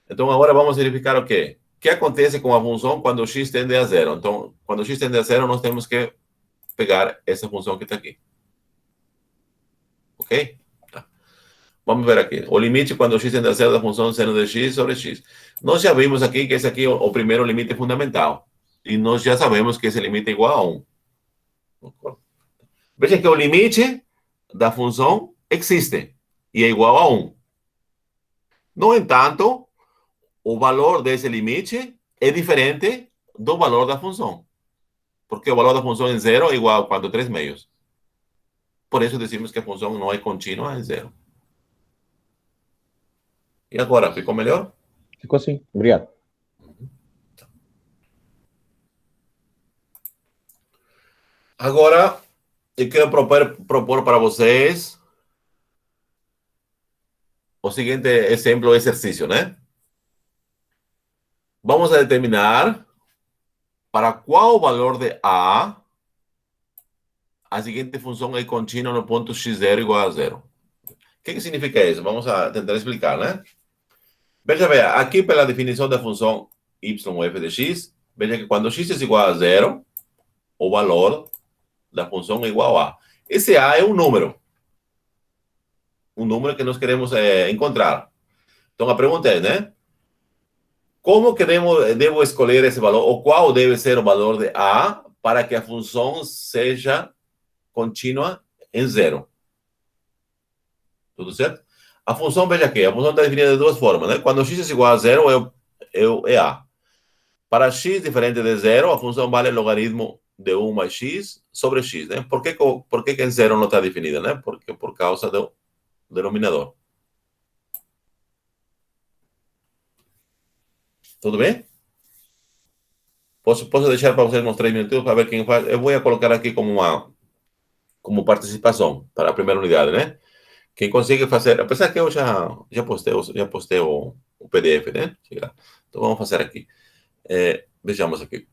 Então agora vamos verificar o quê? O que acontece com a função quando x tende a zero? Então, quando x tende a zero, nós temos que pegar essa função que está aqui. Ok? Tá. Vamos ver aqui. O limite quando x tende a zero da função seno de x sobre x. Nós já vimos aqui que esse aqui é o primeiro limite fundamental. E nós já sabemos que esse limite é igual a 1. Veja que o limite da função existe e é igual a 1. No entanto, o valor desse limite é diferente do valor da função. Porque o valor da função em zero é igual a quanto? 3 meios. Por isso decimos que a função não é contínua em zero. E agora, ficou melhor? Ficou assim, obrigado. Agora, eu quero propor para vocês o seguinte exemplo, exercício, né? Vamos a determinar para qual valor de a seguinte função é contínua no ponto x0 igual a zero. O que significa isso? Vamos a tentar explicar, né? Veja bem, aqui pela definição da função y ou f de x, veja que quando x é igual a zero, o valor da função é igual a. Esse a é um número que nós queremos encontrar. Então a pergunta é, né? Como que devo escolher esse valor, ou qual deve ser o valor de a para que a função seja contínua em zero? Tudo certo? A função, veja aqui, a função está definida de duas formas, né? Quando x é igual a zero, é a. Para x diferente de zero, a função vale logaritmo de 1 mais x sobre x, né? Por que em zero não está definida, né? Porque por causa do denominador. Tudo bem? Posso deixar para vocês uns 3 minutos para ver quem faz. Eu vou colocar aqui como participação para a primeira unidade, né? Quem consegue fazer, apesar que eu já postei o PDF, né? Então vamos fazer aqui. Vejamos aqui.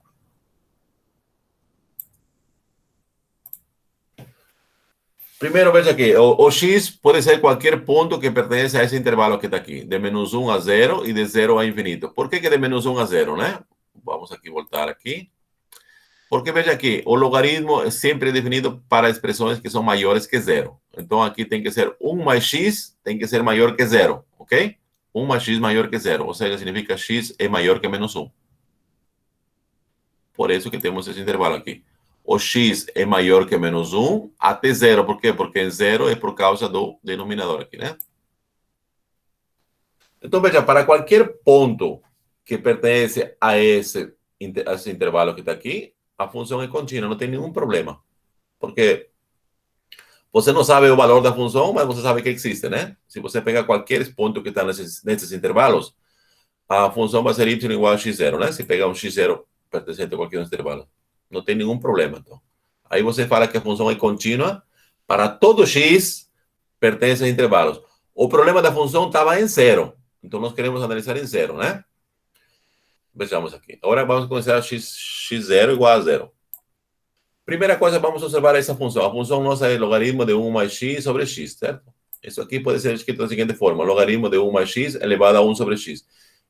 Primeiro, veja aqui, o x pode ser qualquer ponto que pertence a esse intervalo que está aqui, de menos 1 a 0 e de 0 a infinito. Por que de menos 1 a 0, né? Vamos aqui voltar aqui. Porque veja aqui, o logaritmo é sempre definido para expressões que são maiores que 0. Então aqui tem que ser 1 mais x, tem que ser maior que 0, ok? 1 mais x maior que 0, ou seja, significa x é maior que menos 1. Por isso que temos esse intervalo aqui. O x é maior que menos 1 até 0. Por quê? Porque em 0 é por causa do denominador aqui, né? Então, veja, para qualquer ponto que pertence a esse intervalo que está aqui, a função é contínua, não tem nenhum problema. Porque você não sabe o valor da função, mas você sabe que existe, né? Se você pegar qualquer ponto que está nesses intervalos, a função vai ser y igual a x0, né? Se pegar um x0 pertencente a qualquer intervalo. Não tem nenhum problema, então. Aí você fala que a função é contínua para todo x pertence a intervalos. O problema da função estava em 0. Então, nós queremos analisar em 0, né? Vejamos aqui. Agora vamos começar x0 igual a 0. Primeira coisa, vamos observar essa função. A função nossa é logaritmo de 1 mais x sobre x, certo? Isso aqui pode ser escrito da seguinte forma. Logaritmo de 1 mais x elevado a 1 sobre x.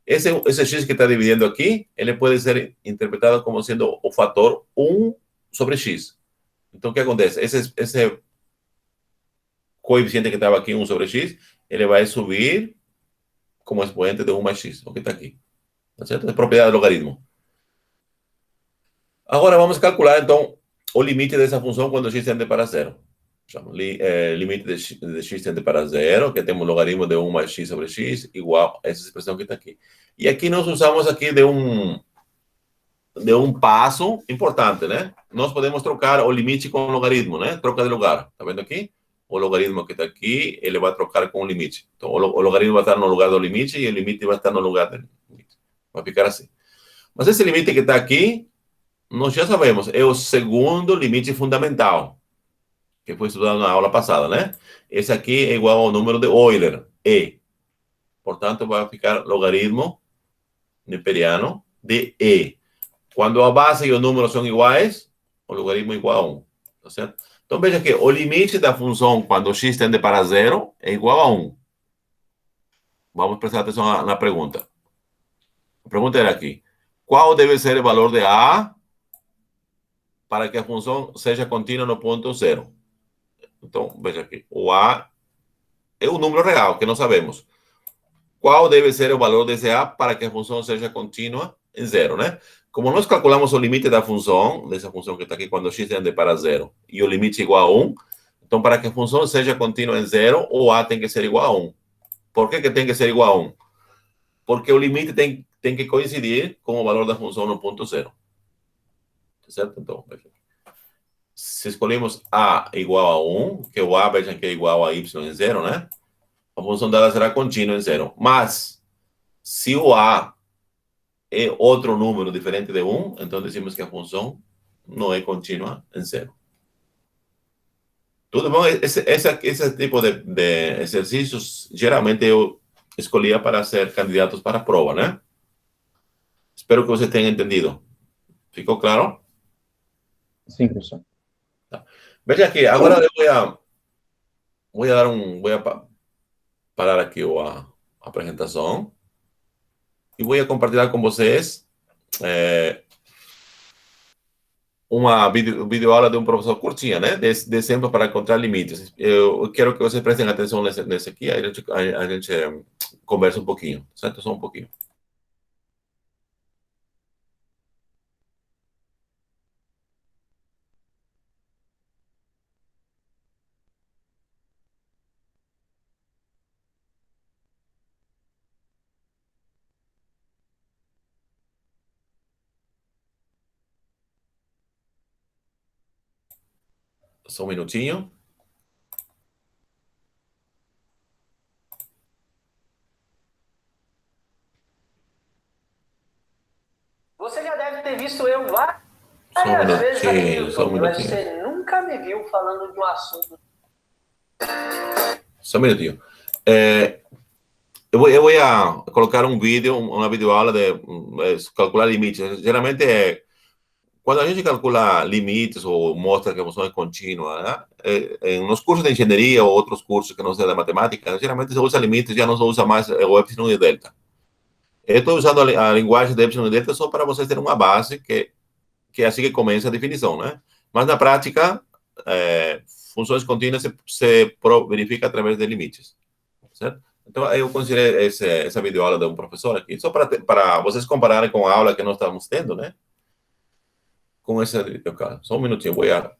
Esse x que está dividindo aqui, ele pode ser interpretado como sendo o fator 1 sobre x. Então, o que acontece? Esse coeficiente que estava aqui, 1 sobre x, ele vai subir como expoente de 1 mais x, o que está aqui. Tá certo? É propriedade do logaritmo. Agora, vamos calcular, então, o limite dessa função quando x tende para zero. Limite de x tende para zero, que temos logaritmo de 1 mais x sobre x, igual a essa expressão que está aqui. E aqui nós usamos aqui de um passo importante, né? Nós podemos trocar o limite com o logaritmo, né? Troca de lugar. Tá vendo aqui? O logaritmo que está aqui, ele vai trocar com o limite. Então, o logaritmo vai estar no lugar do limite e o limite vai estar no lugar do limite. Vai ficar assim. Mas esse limite que está aqui, nós já sabemos, é o segundo limite fundamental, que foi estudado na aula passada, né? Esse aqui é igual ao número de Euler, E. Portanto, vai ficar logaritmo neperiano de E. Quando a base e o número são iguais, o logaritmo é igual a 1. Tá certo? Então, veja que o limite da função quando x tende para zero é igual a 1. Vamos prestar atenção na pergunta. A pergunta era aqui. Qual deve ser o valor de A para que a função seja contínua no ponto zero? Então, veja aqui. O A é um número real, que não sabemos. Qual deve ser o valor desse A para que a função seja contínua em zero, né? Como nós calculamos o limite da função, dessa função que está aqui, quando x tende para zero, e o limite é igual a 1, então, para que a função seja contínua em zero, o A tem que ser igual a 1. Por que tem que ser igual a 1? Porque o limite tem que coincidir com o valor da função no ponto zero. Certo? Então, veja. Se escolhemos A igual a 1, que o A, vejam que é igual a y em zero, né? A função dela será contínua em zero. Mas, se o A é outro número diferente de 1, então dizemos que a função não é contínua em zero. Tudo bom? Esse tipo de exercícios, geralmente eu escolhia para ser candidatos para a prova, né? Espero que você tenha entendido. Ficou claro? Sim, professor. Tá. Veja aqui, agora eu voy a parar aqui a apresentação e vou compartilhar com vocês uma videoaula de um professor curtinha, né? De exemplo para encontrar limites. Eu quero que vocês prestem atenção nesse aqui, a gente conversa um pouquinho, certo? Só um pouquinho. Só um minutinho. Você já deve ter visto eu várias vezes aqui no YouTube, mas você nunca me viu falando de um assunto. Só um minutinho. Eu vou colocar um vídeo, uma videoaula de calcular limites. Geralmente, quando a gente calcula limites ou mostra que a função é contínua, né? Nos cursos de engenharia ou outros cursos que não são da matemática, geralmente se usa limites, já não se usa mais o epsilon e o delta. Eu estou usando a linguagem de epsilon e delta só para vocês terem uma base, que é assim que começa a definição, né? Mas na prática, funções contínuas se verifica através de limites, certo? Então, eu considerei essa videoaula de um professor aqui, só para vocês compararem com a aula que nós estamos tendo, né? Com esse videocaso. Só um minutinho, vou deixar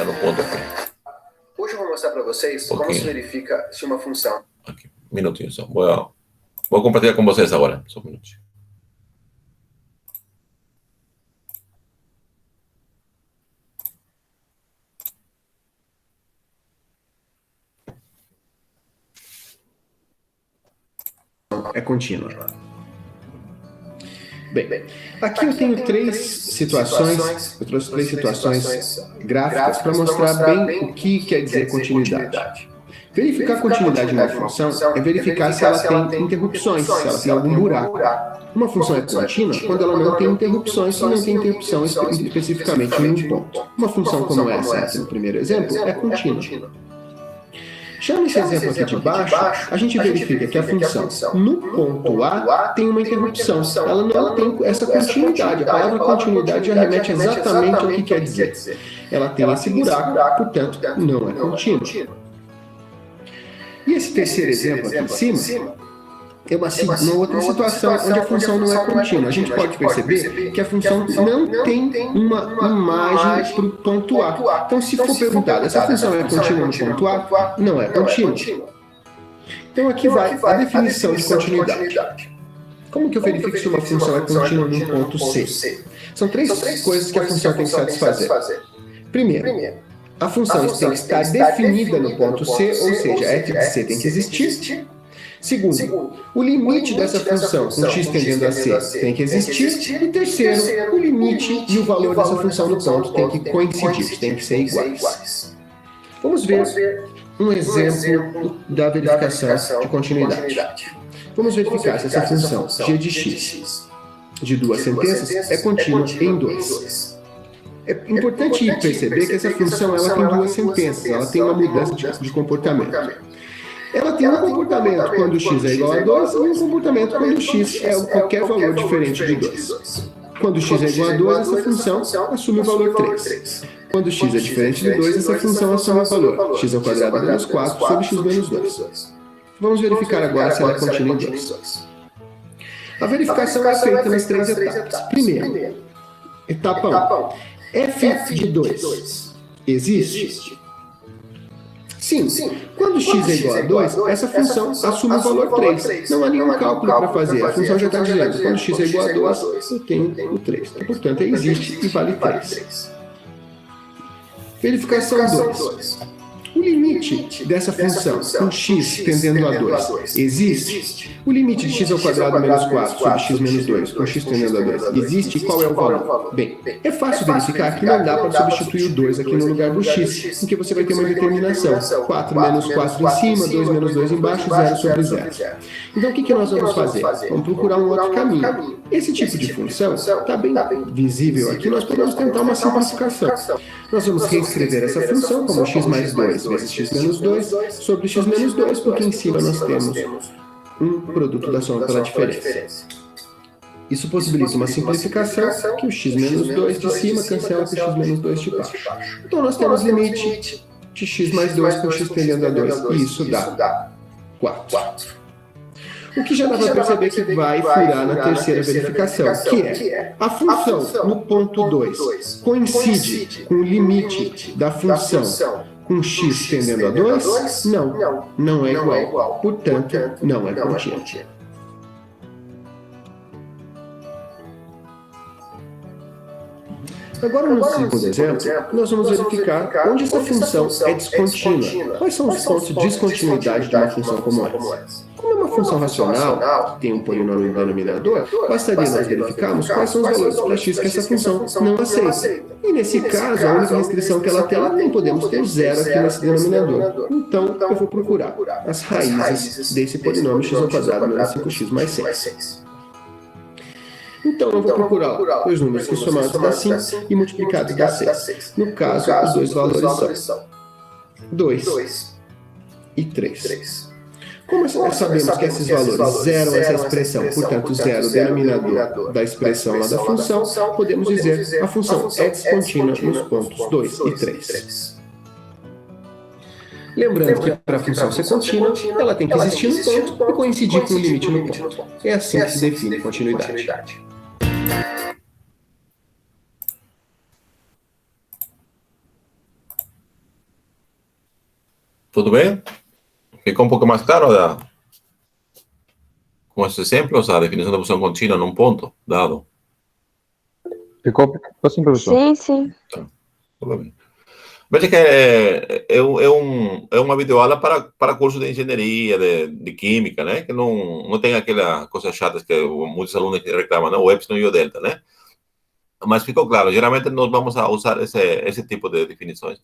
no ponto aqui. Hoje eu vou mostrar para vocês como se verifica se uma função... Aqui, um minutinho só. Vou compartilhar com vocês agora. Só um minutinho. É contínua. Bem, aqui eu tenho três situações gráficas para mostrar bem o que quer dizer continuidade. Verificar a continuidade de uma função é verificar se ela tem interrupções, se ela tem algum buraco. Uma função é contínua quando ela não tem interrupções, se não tem interrupção especificamente em um ponto. Uma função como essa, aqui no primeiro exemplo, é contínua. Já nesse exemplo aqui de baixo, a gente verifica que a função no ponto A tem uma interrupção. Ela não tem essa continuidade. A palavra continuidade já remete exatamente ao que quer dizer. Ela tem esse buraco, portanto, não é contínua. E esse terceiro exemplo aqui em cima é uma outra situação onde a função não é contínua. A gente pode perceber que a função não tem uma imagem para o ponto A. Então, se for perguntado, essa função é contínua no ponto A? Não é contínua. Então, aqui vai a definição de continuidade. Como que eu verifico se uma função é contínua no ponto C? São três coisas que a função tem que satisfazer. Primeiro, a função tem que estar definida no ponto C, ou seja, f de C tem que existir. Segundo, o limite dessa função com x tendendo a C tem que existir. E terceiro, o limite e o valor dessa função no ponto tem que coincidir, tem que ser iguais. Vamos ver um exemplo da verificação de continuidade. Vamos verificar se essa função g de x de duas sentenças é contínua em 2. É importante perceber que essa função ela tem duas sentenças, ela tem uma mudança de comportamento. Ela tem um comportamento quando x é igual a 2 e um comportamento quando x é qualquer valor diferente de 2. Quando x é igual a 2, essa função assume o valor 3. Quando x é diferente de 2, essa função assume o valor x ao quadrado menos 4 sobre x menos 2. Vamos verificar agora se ela é contínua em 2. A verificação é feita nas três etapas. Primeiro, etapa 1. f de 2 existe? Sim. Quando x é igual a 2, essa função assume o valor 3. Não há nenhum cálculo para fazer. A função já está dizendo, quando x é igual a 2, eu tenho o 3. Então, portanto, existe e vale 3. Verificação 2. O limite dessa função com x tendendo a 2 existe? O limite de x ao quadrado menos 4 sobre x menos 2 com x tendendo a 2 existe? E qual é o valor? Bem, é fácil verificar que não dá para substituir o 2 aqui no lugar do x, porque você vai ter uma determinação. 4 menos 4 em cima, 2 menos 2 embaixo, 0 sobre 0. Então o que nós vamos fazer? Vamos procurar um outro caminho. Esse tipo de função está bem visível aqui, nós podemos tentar uma simplificação. Nós vamos reescrever essa função como x mais 2 vezes x menos 2 sobre x menos 2, porque em cima nós temos um produto da soma pela diferença. Isso possibilita uma simplificação que o x menos 2 de cima cancela com o x menos 2 de baixo. Então nós temos limite de x mais 2 com x tendendo a 2, e isso dá 4. O que já dá para perceber que vai furar na terceira verificação, que é a função no ponto 2 coincide com o limite da função com x tendendo a 2? Não é igual. Portanto, não é contínua. Agora, no segundo exemplo, nós vamos verificar onde essa função é descontínua. Quais são os pontos de descontinuidade de uma função como essa? Como é uma função racional, que tem um polinômio no denominador, bastaria nós verificarmos quais são os valores para x que essa função não aceita. E nesse caso, a única restrição que ela tem, não podemos ter zero aqui nesse denominador. Então, eu vou procurar as raízes desse polinômio x ao quadrado menos 5x mais 6. Então, eu vou procurar os números que somados dá 5 e multiplicados dá 6. No caso, os dois valores são 2 e 3. Como sabemos que esses valores zeram essa expressão, portanto, zero o denominador da expressão lá da função, podemos dizer que a função é descontínua nos pontos 2 e 3. Lembrando que para a função ser contínua, ela tem que existir no ponto e coincidir com o limite no ponto. É assim que se define continuidade. Tudo bem? Ficou um pouco mais claro com esses exemplos, a definição da função contínua num ponto dado? Ficou assim, professor? Sim. Tá, tudo bem. Veja que é uma videoaula para curso de engenharia, de química, né? Que não tem aquela coisa chata que muitos alunos reclamam, né? O epsilon e o delta, né? Mas ficou claro, geralmente nós vamos a usar esse tipo de definições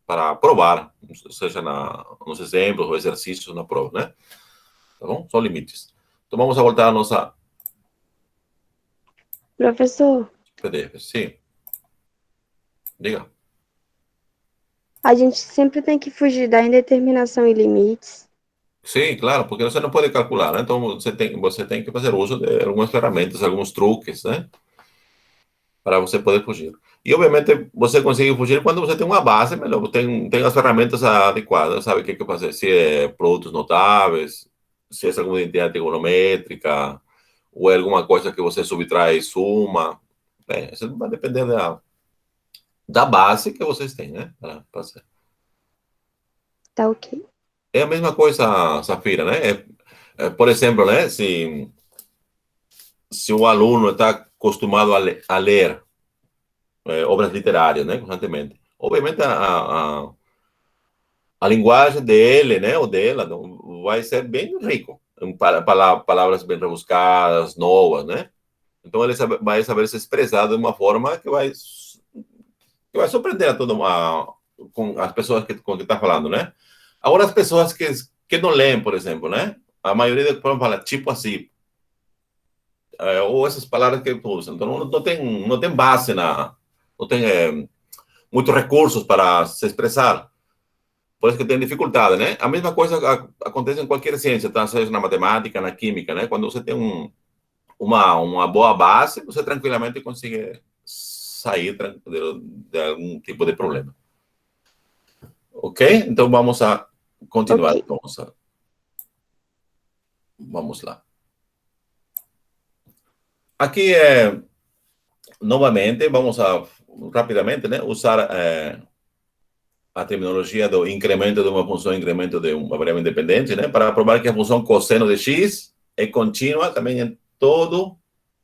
para provar, seja nos exemplos ou exercícios na prova, né? Tá bom? São limites. Então vamos voltar à nossa... Professor, PDF. Sim. Diga. a gente sempre tem que fugir da indeterminação e limites. Sim, claro, porque você não pode calcular, né? Então você tem que fazer uso de algumas ferramentas, alguns truques, né? Para você poder fugir. E, obviamente, você consegue fugir quando você tem uma base melhor, tem as ferramentas adequadas, sabe o que fazer, se é produtos notáveis, se é alguma identidade trigonométrica, ou é alguma coisa que você subtrai e suma. Isso vai depender da base que vocês têm, né, para fazer. Tá ok. É a mesma coisa, Safira, né? Por exemplo, né, se o aluno está acostumado a ler obras literárias, né, constantemente. Obviamente, a linguagem dele, né, ou dela, vai ser bem rico, em palavras bem rebuscadas, novas, né? Então, ele vai saber se expressar de uma forma que vai surpreender com as pessoas com que está falando, né? Agora, as pessoas que não leem, por exemplo, né? A maioria das pessoas fala tipo assim, ou essas palavras que usam. Então, não tem base não tem muitos recursos para se expressar. Por isso que tem dificuldade, né? A mesma coisa acontece em qualquer ciência, tá? Seja na matemática, na química, né? Quando você tem uma boa base, você tranquilamente consegue sair de algum tipo de problema. Ok? Então, vamos a continuar. Okay. Vamos lá. Aqui, novamente, vamos a rapidamente, né, usar a terminologia do incremento de uma função, incremento de uma variável independente, né, para provar que a função cosseno de x é contínua também em toda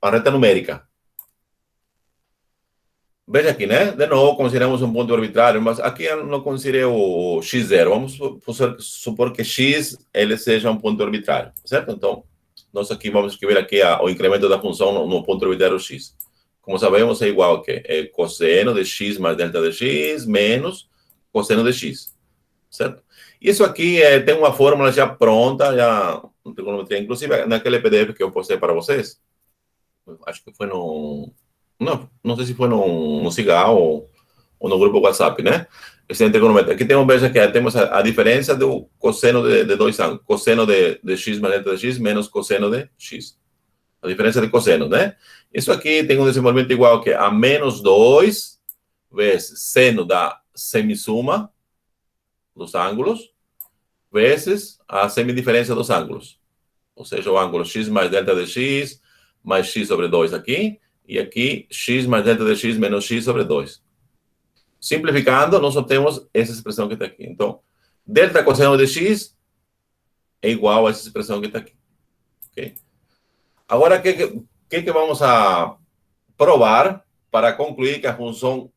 a reta numérica. Veja aqui, né? De novo, consideramos um ponto arbitrário, mas aqui eu não considerei o x0. Vamos supor que x ele seja um ponto arbitrário, certo? Então, nós aqui vamos escrever aqui o incremento da função no ponto arbitrário x. Como sabemos, é igual a quê? É cosseno de x mais delta de x menos cosseno de x, certo? Isso aqui tem uma fórmula já pronta, já trigonometria, inclusive naquele PDF que eu postei para vocês. Acho que foi não sei se foi no Cigal ou no grupo WhatsApp, né? Esse trigonometria. Aqui temos a diferença do cosseno de dois ângulos. Cosseno de x mais delta de x menos cosseno de x. A diferença de cosseno, né? Isso aqui tem um desenvolvimento igual que a menos 2 vezes seno da semissuma dos ângulos vezes a semidiferença dos ângulos. Ou seja, o ângulo x mais delta de x mais x sobre 2 aqui. E aqui, x mais delta de x menos x sobre 2. Simplificando, nós obtemos essa expressão que está aqui. Então, delta cosseno de x é igual a essa expressão que está aqui. Okay? Agora, o que vamos a provar para concluir que a função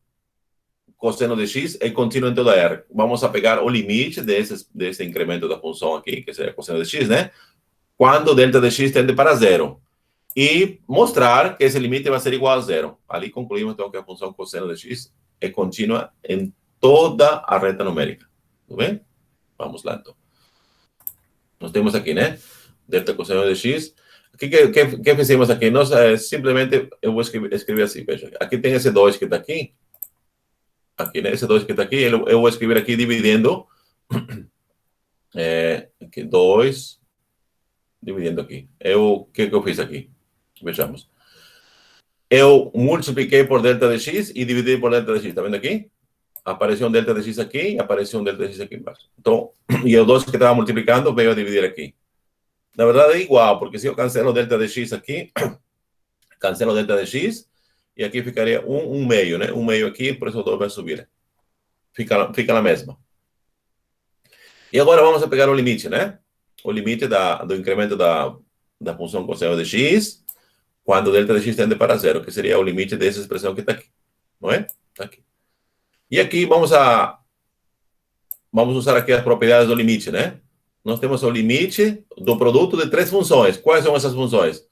cosseno de x é contínua em toda R. Vamos a pegar o limite desse incremento da função aqui, que seria cosseno de x, né? Quando delta de x tende para zero. E mostrar que esse limite vai ser igual a zero. Ali concluímos, então, que a função cosseno de x é contínua em toda a reta numérica. Tudo bem? Vamos lá, então. Nós temos aqui, né? Delta cosseno de x. O que fizemos aqui? Nós simplesmente, eu vou escrever assim, veja. Aqui tem esse 2 que está aqui. Aqui, né? Esse 2 que está aqui, eu vou escrever aqui dividindo. Aqui, 2. Dividindo aqui. O que eu fiz aqui? Vejamos. Eu multipliquei por delta de x e dividi por delta de x. Está vendo aqui? Apareceu um delta de x aqui e apareceu um delta de x aqui embaixo. Então, e o 2 que estava multiplicando veio a dividir aqui. Na verdade é igual, porque se eu cancelo o delta de x aqui, cancelo o delta de x, e aqui ficaria um meio, né? Um meio aqui, por isso o 2 vai subir. Fica na mesma. E agora vamos a pegar o limite, né? O limite do incremento da função cosseno de x, quando o delta de x tende para zero, que seria o limite dessa expressão que está aqui. Não é? Está aqui. E aqui vamos usar aqui as propriedades do limite, né? Nós temos o limite do produto de 3 funções. Quais são essas funções?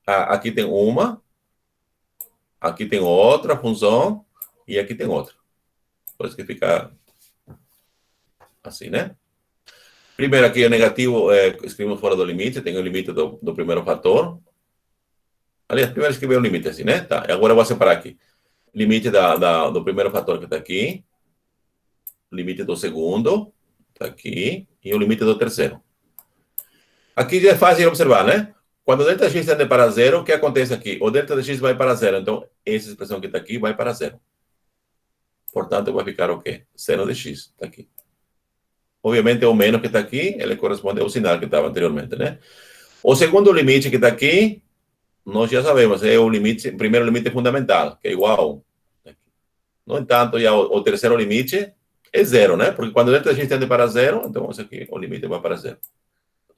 Aqui tem uma, aqui tem outra função, e aqui tem outra. Por isso que fica assim, né? Primeiro aqui é negativo, escrevemos fora do limite, tem o limite do primeiro fator. Aliás, primeiro escrever o limite assim, né? Tá, agora eu vou separar aqui. Limite do primeiro fator que está aqui. Limite do segundo, está aqui. E o limite do terceiro. Aqui já é fácil de observar, né? Quando o delta x tende para zero, o que acontece aqui? O delta de x vai para zero. Então, essa expressão que está aqui vai para zero. Portanto, vai ficar o quê? Seno de x, está aqui. Obviamente, o menos que está aqui, ele corresponde ao sinal que estava anteriormente, né? O segundo limite que está aqui, nós já sabemos, é o primeiro limite fundamental, que é igual a 1. No entanto, já o terceiro limite é zero, né? Porque quando o delta x tende para zero, então esse aqui, o limite vai para zero.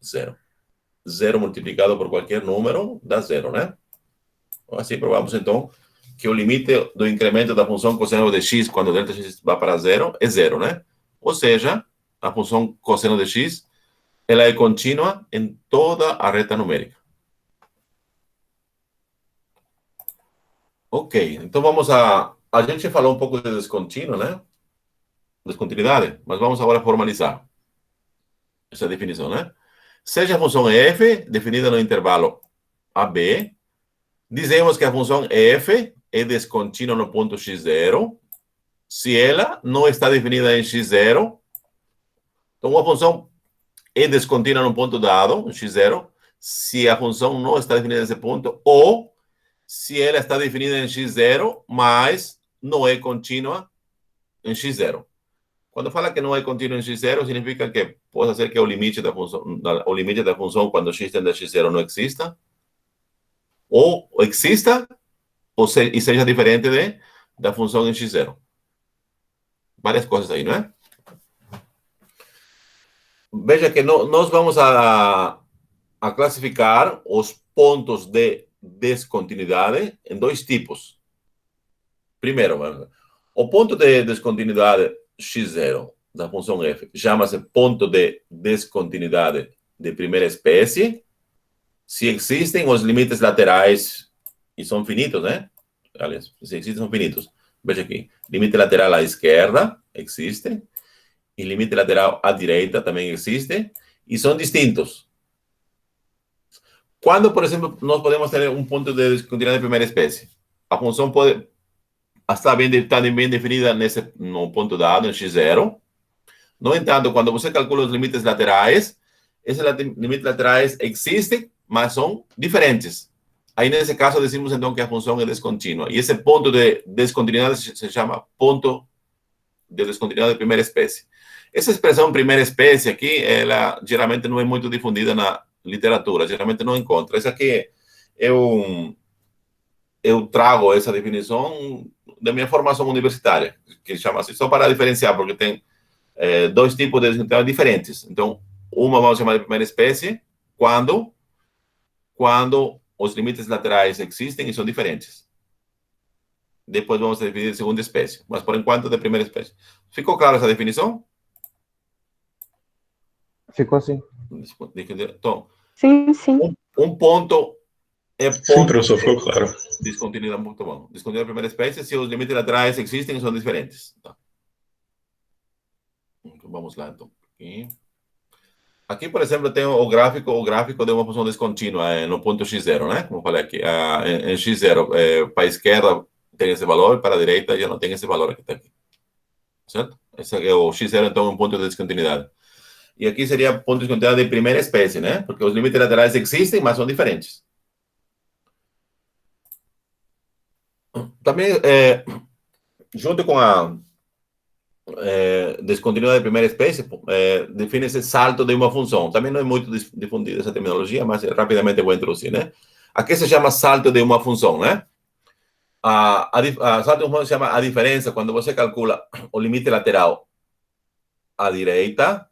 Zero. Zero multiplicado por qualquer número dá zero, né? Assim, provamos, então, que o limite do incremento da função cosseno de x quando o delta x vai para zero é zero, né? Ou seja, a função cosseno de x, ela é contínua em toda a reta numérica. Ok, então vamos a gente falou um pouco de descontínuo, né? Descontinuidade, mas vamos agora formalizar essa definição, né? Seja a função f definida no intervalo AB, dizemos que a função f é descontínua no ponto x0, se ela não está definida em x0. Então, uma função é descontínua no ponto dado, em x0, se a função não está definida nesse ponto, ou se ela está definida em x0, mas não é contínua em x0. Quando fala que não é contínua em x0, significa que pode ser que o limite da função quando x tende a x0 não exista, ou exista, e seja diferente da função em x0. Várias coisas aí, não é? Veja que nós vamos a classificar os pontos de descontinuidade em 2 tipos. Primeiro, o ponto de descontinuidade x0 da função f chama-se ponto de descontinuidade de primeira espécie se existem os limites laterais e são finitos, né? Aliás, se existem, são finitos. Veja aqui, limite lateral à esquerda existe, e limite lateral à direita também existe, e são distintos. Quando, por exemplo, nós podemos ter um ponto de descontinuidade de primeira espécie? A função pode estar bem definida no ponto dado, em x0. No entanto, quando você calcula os limites laterais, esses limites laterais existem, mas são diferentes. Aí, nesse caso, decimos, então, que a função é descontínua. E esse ponto de descontinuidade se chama ponto de descontinuidade de primeira espécie. Essa expressão primeira espécie aqui, ela geralmente não é muito difundida na literatura, geralmente não encontra. Essa aqui eu trago essa definição da minha formação universitária, que chama assim, só para diferenciar, porque tem 2 tipos de descontinuidade diferentes. Então, uma vamos chamar de primeira espécie, quando os limites laterais existem e são diferentes. depois vamos definir de segunda espécie, mas por enquanto de primeira espécie. Ficou claro essa definição? Ficou assim. Então, Sim. um ponto é ponto. Sim, professor, ficou claro. Descontinuidade, muito bom. Descontinuidade da primeira espécie, se os limites laterais existem, são diferentes. Tá. Então, vamos lá, então. Aqui, por exemplo, tem o gráfico de uma função descontínua no ponto x0, né? Como eu falei aqui, em x0, para a esquerda tem esse valor, para a direita já não tem esse valor que está aqui. Certo? Esse é o x0, então, é um ponto de descontinuidade. E aqui seria ponto de descontinuidade de primeira espécie, né? Porque os limites laterais existem, mas são diferentes. Também, junto com a descontinuidade de primeira espécie, define-se salto de uma função. Também não é muito difundida essa terminologia, mas rapidamente eu vou introduzir, né? Aqui se chama salto de uma função, né? A salto de uma função se chama a diferença quando você calcula o limite lateral à direita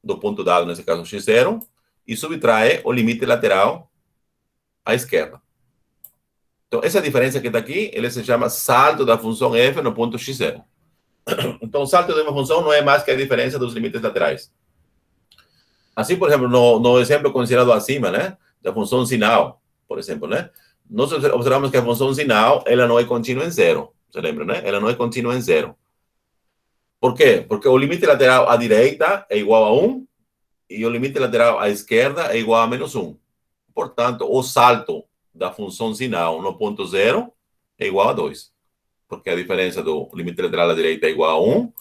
do ponto dado, nesse caso x0, e subtrai o limite lateral à esquerda. Então, essa diferença que está aqui, ele se chama salto da função f no ponto x0. Então, o salto de uma função não é mais que a diferença dos limites laterais. Assim, por exemplo, no exemplo considerado acima, né, da função sinal, por exemplo, né, nós observamos que a função sinal, ela não é contínua em zero. Você lembra, né? Ela não é contínua em zero. Por quê? Porque o limite lateral à direita é igual a 1 e o limite lateral à esquerda é igual a menos 1. Portanto, o salto da função sinal no ponto 0 é igual a 2. Porque a diferença do limite lateral à direita é igual a 1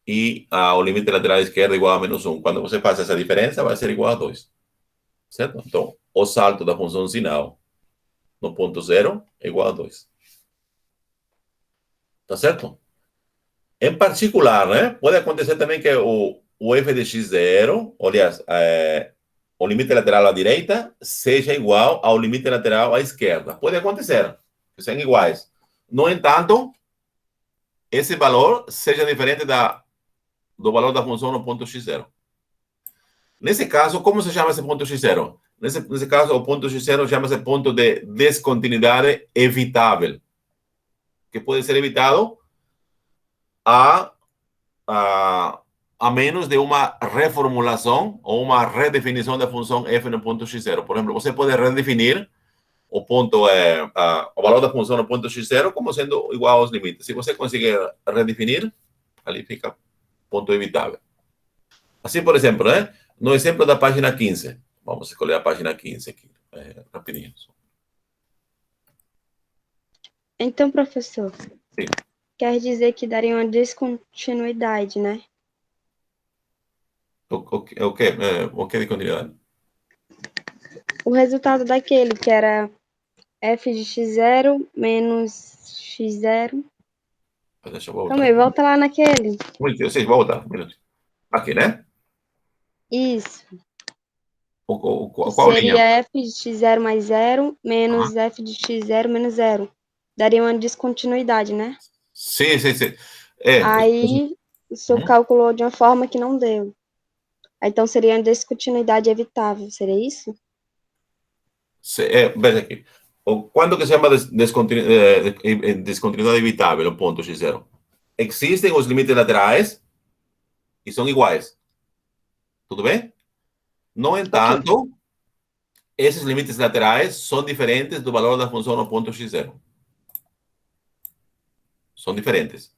e o limite lateral à esquerda é igual a menos 1. Quando você faz essa diferença, vai ser igual a 2. Certo? Então, o salto da função sinal no ponto 0 é igual a 2. Tá certo? Em particular, né, pode acontecer também que o f de x0, aliás, o limite lateral à direita seja igual ao limite lateral à esquerda. Pode acontecer, que sejam iguais. No entanto, esse valor seja diferente do valor da função no ponto x0. Nesse caso, como se chama esse ponto x0? Nesse caso, o ponto x0 chama-se ponto de descontinuidade evitável, que pode ser evitado a menos de uma reformulação ou uma redefinição da função f no ponto x0. Por exemplo, você pode redefinir o valor da função no ponto x0 como sendo igual aos limites. Se você conseguir redefinir, ali fica ponto evitável. Assim, por exemplo, né? No exemplo da página 15. Vamos escolher a página 15 aqui, rapidinho. Então, professor, Sim. Quer dizer que daria uma descontinuidade, né? O que de continuidade? O resultado daquele que era f de x0 menos x0. Deixa eu voltar. Calma aí, volta lá naquele. Vocês voltam. Aqui, né? Isso. Qual seria linha? f de x0 mais 0 menos f de x0 menos 0. Daria uma descontinuidade, né? Sim. Aí, o senhor calculou de uma forma que não deu. Então, seria uma descontinuidade evitável, seria isso? Veja aqui. Quando que se chama descontinuidade evitável, o ponto x0? Existem os limites laterais e são iguais. Tudo bem? No entanto, esses limites laterais são diferentes do valor da função no ponto x0. São diferentes.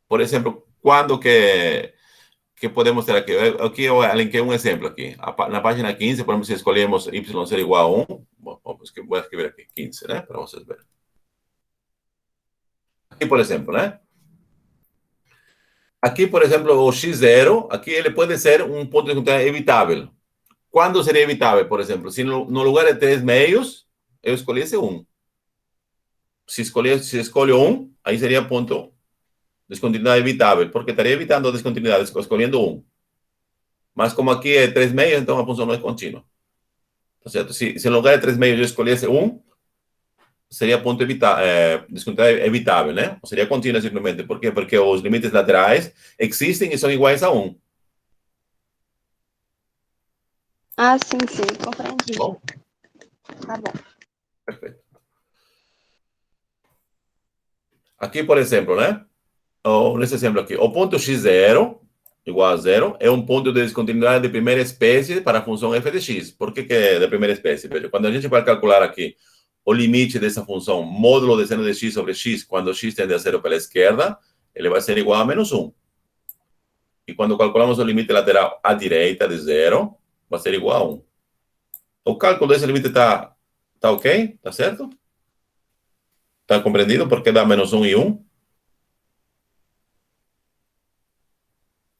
Por exemplo, quando que podemos ter aqui? Aqui eu alenquei um exemplo aqui. Na página 15, por exemplo, se escolhemos y ser igual a 1, vou escrever aqui 15, né? Para vocês verem. Aqui, por exemplo, né? Aqui, por exemplo, o x0, aqui ele pode ser um ponto de descontinuidade evitável. Quando seria evitável, por exemplo? Se no lugar de 3 meios, eu escolhesse 1. Se escolho 1, aí seria ponto descontinuidade evitável, porque estaria evitando a descontinuidade, escolhendo 1. Mas como aqui é 3 meios, então a função não é contínua. Tá certo? Se no lugar de 3 meios eu escolhesse 1, seria ponto descontinuidade evitável, né? Ou seria contínua simplesmente. Por quê? Porque os limites laterais existem e são iguais a 1. Ah, sim, compreendi. Bom? Tá bom. Perfeito. Aqui, por exemplo, né? Nesse exemplo aqui, o ponto x0 igual a zero é um ponto de descontinuidade de primeira espécie para a função f de x. Por que é da primeira espécie? Veja, quando a gente vai calcular aqui o limite dessa função módulo de seno de x sobre x, quando x tende a zero pela esquerda, ele vai ser igual a menos 1. E quando calculamos o limite lateral à direita de zero, vai ser igual a 1. O cálculo desse limite tá ok? Tá certo? Tá compreendido? Porque dá menos 1 e 1?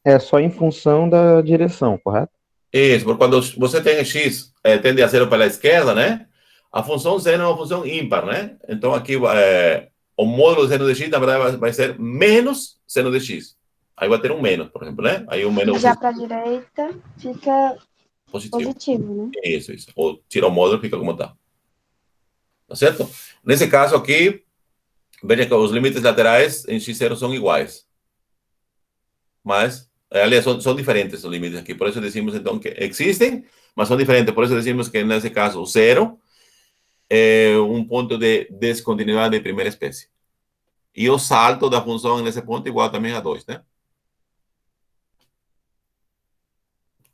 É só em função da direção, correto? Isso, porque quando você tem x tende a zero pela esquerda, né? A função seno é uma função ímpar, né? Então aqui o módulo de seno de x, na verdade, vai ser menos seno de x. Aí vai ter um menos, por exemplo, né? Aí um menos... Já para a direita fica positivo, né? Isso. Ou tira o módulo e fica como está. Tá certo? Nesse caso aqui, veja que os limites laterais em x0 são iguais. Mas, aliás, são diferentes os limites aqui. Por isso decimos, então, que existem, mas são diferentes. Por isso decimos que, nesse caso, o zero é um ponto de descontinuidade de primeira espécie. E o salto da função nesse ponto é igual também a 2, né?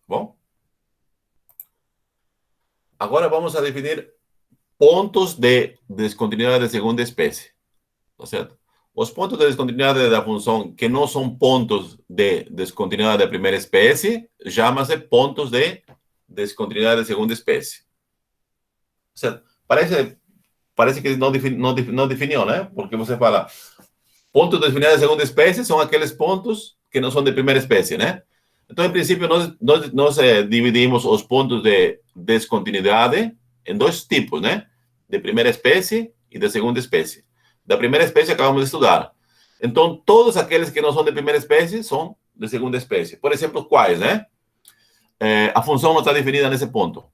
Bom? Agora vamos a definir pontos de descontinuidade de segunda espécie. Tá certo? Os pontos de descontinuidade da função que não são pontos de descontinuidade da primeira espécie, chama-se pontos de descontinuidade de segunda espécie. Certo? Parece que não definiu, né? Porque você fala, pontos de descontinuidade de segunda espécie são aqueles pontos que não são de primeira espécie, né? Então, em princípio, nós dividimos os pontos de descontinuidade em dois tipos, né? De primeira espécie e de segunda espécie. Da primeira espécie acabamos de estudar. Então, todos aqueles que não são de primeira espécie são de segunda espécie. Por exemplo, quais, né? A função não está definida nesse ponto.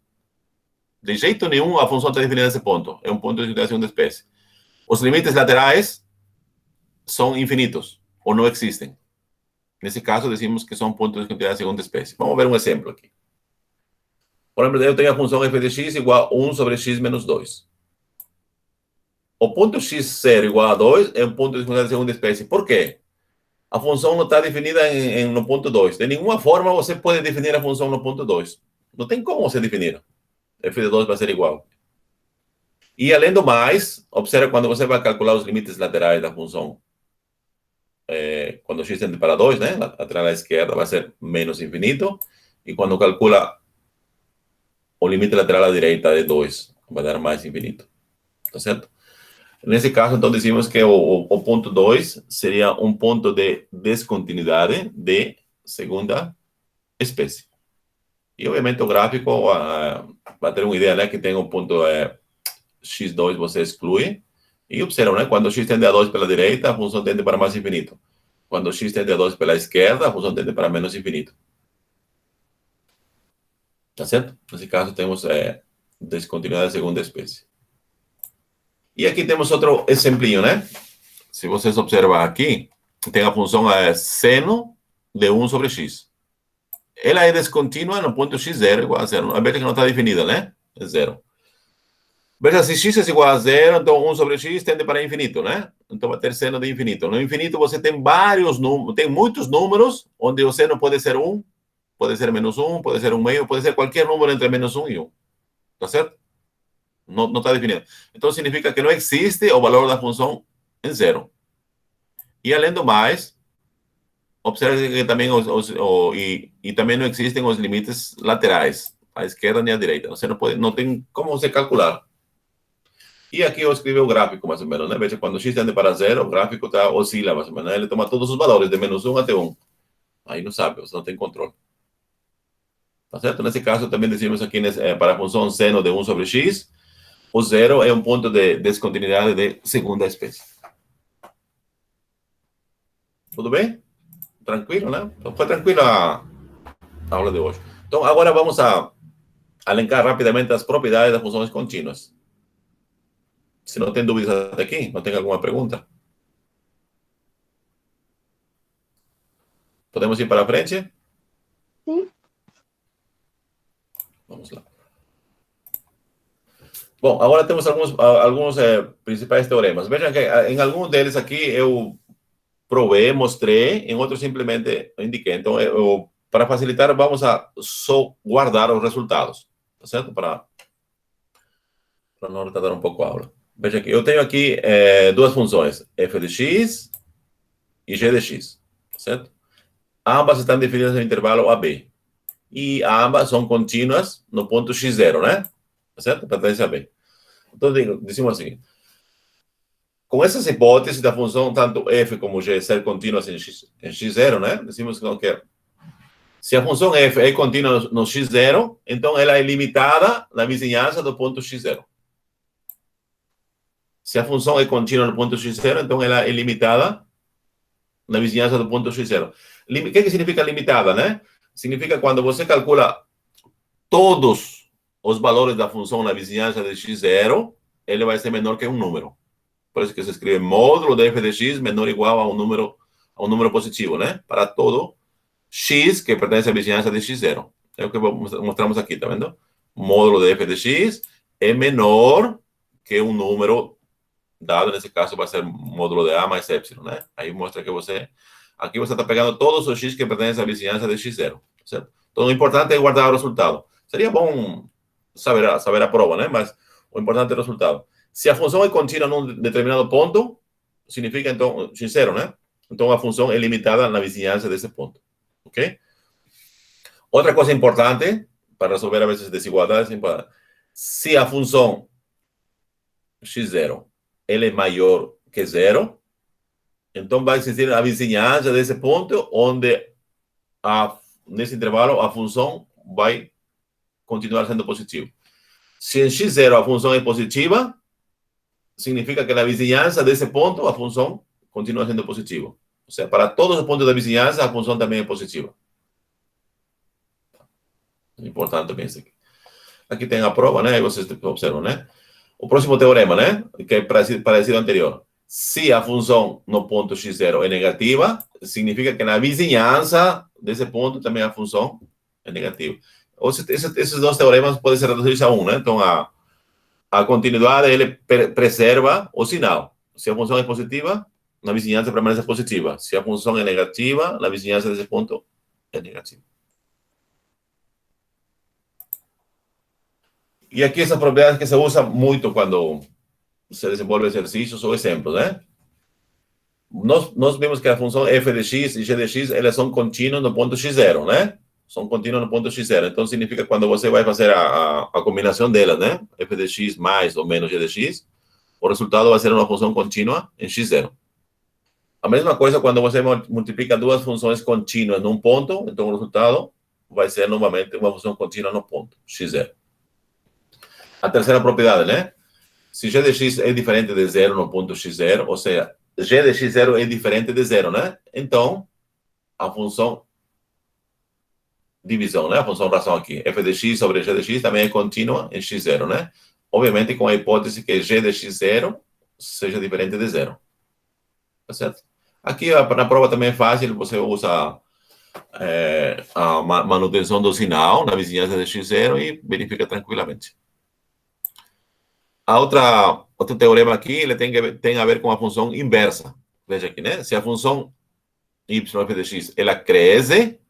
De jeito nenhum a função está definida nesse ponto. É um ponto de segunda espécie. Os limites laterais são infinitos ou não existem. Nesse caso, decimos que são pontos de descontinuidade de segunda espécie. Vamos ver um exemplo aqui. Por exemplo, eu tenho a função f de x igual a 1 sobre x menos 2. O ponto x0 igual a 2 é um ponto de descontinuidade de segunda espécie. Por quê? A função não está definida no ponto 2. De nenhuma forma você pode definir a função no ponto 2. Não tem como você definir. F de 2 vai ser igual. E, além do mais, observe quando você vai calcular os limites laterais da função. Quando x tende para 2, né? Lateral à esquerda vai ser menos infinito. E quando calcula o limite lateral à direita de 2, vai dar mais infinito. Tá certo? Nesse caso, então, dizemos que o ponto 2 seria um ponto de descontinuidade de segunda espécie. E, obviamente, o gráfico vai ter uma ideia, né, que tem um ponto x2, você exclui. E observa, né, quando x tende a 2 pela direita, a função tende para mais infinito. Quando x tende a 2 pela esquerda, a função tende para menos infinito. Tá certo? Nesse caso, temos descontinuidade de segunda espécie. E aqui temos outro exemplinho, né? Se vocês observar aqui, tem a função seno de 1 sobre x. Ela é descontínua no ponto x0 igual a 0. A veja que não está definida, né? É 0. Veja, se x é igual a 0, então 1 sobre x tende para infinito, né? Então vai ter seno de infinito. No infinito você tem vários números, tem muitos números, onde o seno pode ser 1, pode ser menos 1, pode ser 1 meio, pode ser qualquer número entre menos 1 e 1. Tá certo? Não está definido. Então significa que não existe o valor da função em 0. E, além do mais, observe que também também não existem os limites laterais, à esquerda nem à direita. Você não tem como você calcular. E aqui eu escrevi o gráfico, mais ou menos, né? Veja, quando x tende para 0, o gráfico oscila, mais ou menos, né? Ele toma todos os valores, de menos 1 até 1. Aí não sabe, você não tem controle. Tá certo? Nesse caso, também decimos aqui, para a função seno de 1 sobre x, o 0 é um ponto de descontinuidade de segunda espécie. Tudo bem? Tranquilo, né? Então, foi tranquila a aula de hoje. Então, agora vamos a elencar rapidamente as propriedades das funções contínuas. Se não tem dúvidas até aqui, não tem alguma pergunta? Podemos ir para frente? Sim. Vamos lá. Bom, agora temos alguns principais teoremas. Vejam que em alguns deles aqui eu provei, mostrei, em outros simplesmente indiquei. Então, para facilitar, vamos a só guardar os resultados, tá certo? Para não retardar um pouco a aula. Veja que eu tenho aqui duas funções, f de x e g de x, tá certo? Ambas estão definidas no intervalo AB. E ambas são contínuas no ponto x0, né? Tá certo? Pertence a B. Então, decimos assim. Com essas hipóteses da função, tanto f como g ser contínuas em x0, né? Decimos que se a função f é contínua no x0, então ela é limitada na vizinhança do ponto x0. Se a função é contínua no ponto x0, então ela é limitada na vizinhança do ponto x0. O que significa limitada, né? Significa quando você calcula todos os valores da função na vizinhança de x0, ele vai ser menor que um número. Por isso que se escreve módulo de f de x menor ou igual a um número positivo, né? Para todo x que pertence à vizinhança de x0. É o que mostramos aqui, tá vendo? Módulo de f de x é menor que um número dado, nesse caso vai ser módulo de a mais epsilon, né? Aí mostra que aqui você está pegando todos os x que pertencem à vizinhança de x0, certo? Então, o importante é guardar o resultado. Seria bom saber a prova, né? Mas o importante é o resultado. Se a função é contínua num determinado ponto, significa, então, x0, né? Então, a função é limitada na vizinhança desse ponto, ok? Outra coisa importante, para resolver, a vezes, desigualdades, se a função x0 ele é maior que 0, então vai existir a vizinhança desse ponto onde, nesse intervalo, a função vai continuar sendo positiva. Se em x0 a função é positiva, significa que na vizinhança desse ponto a função continua sendo positiva. Ou seja, para todos os pontos da vizinhança, a função também é positiva. Importante também isso aqui. Aqui tem a prova, né? E vocês observam, né? O próximo teorema, né? Que é parecido ao anterior. Se a função no ponto x0 é negativa, significa que na vizinhança desse ponto também a função é negativa. Esses dois teoremas podem ser reduzidos a um, né? Então, a continuidade, ele preserva o sinal. Se a função é positiva, na vizinhança permanece positiva. Se a função é negativa, na vizinhança desse ponto é negativa. E aqui essa propriedade que se usa muito quando se desenvolve exercícios ou exemplos, né? Nós vimos que a função f de x e g de x, elas são contínuas no ponto x0, né? São contínuas no ponto x0. Então, significa que quando você vai fazer a combinação delas, né? F de x mais ou menos g de x, o resultado vai ser uma função contínua em x0. A mesma coisa quando você multiplica duas funções contínuas num ponto, então o resultado vai ser novamente uma função contínua no ponto x0. A terceira propriedade, né? Se g de x é diferente de 0 no ponto x0, ou seja, g de x0 é diferente de 0, né? Então, a função divisão, né? A função ração aqui, f de x sobre g de x também é contínua em x0, né? Obviamente, com a hipótese que g de x0 seja diferente de 0. Tá certo? Aqui, na prova também é fácil, você usa a manutenção do sinal na vizinhança de x0 e verifica tranquilamente. Outro teorema aqui, ele tem a ver com a função inversa. Veja aqui, né? Se a função y f de x, ela cresce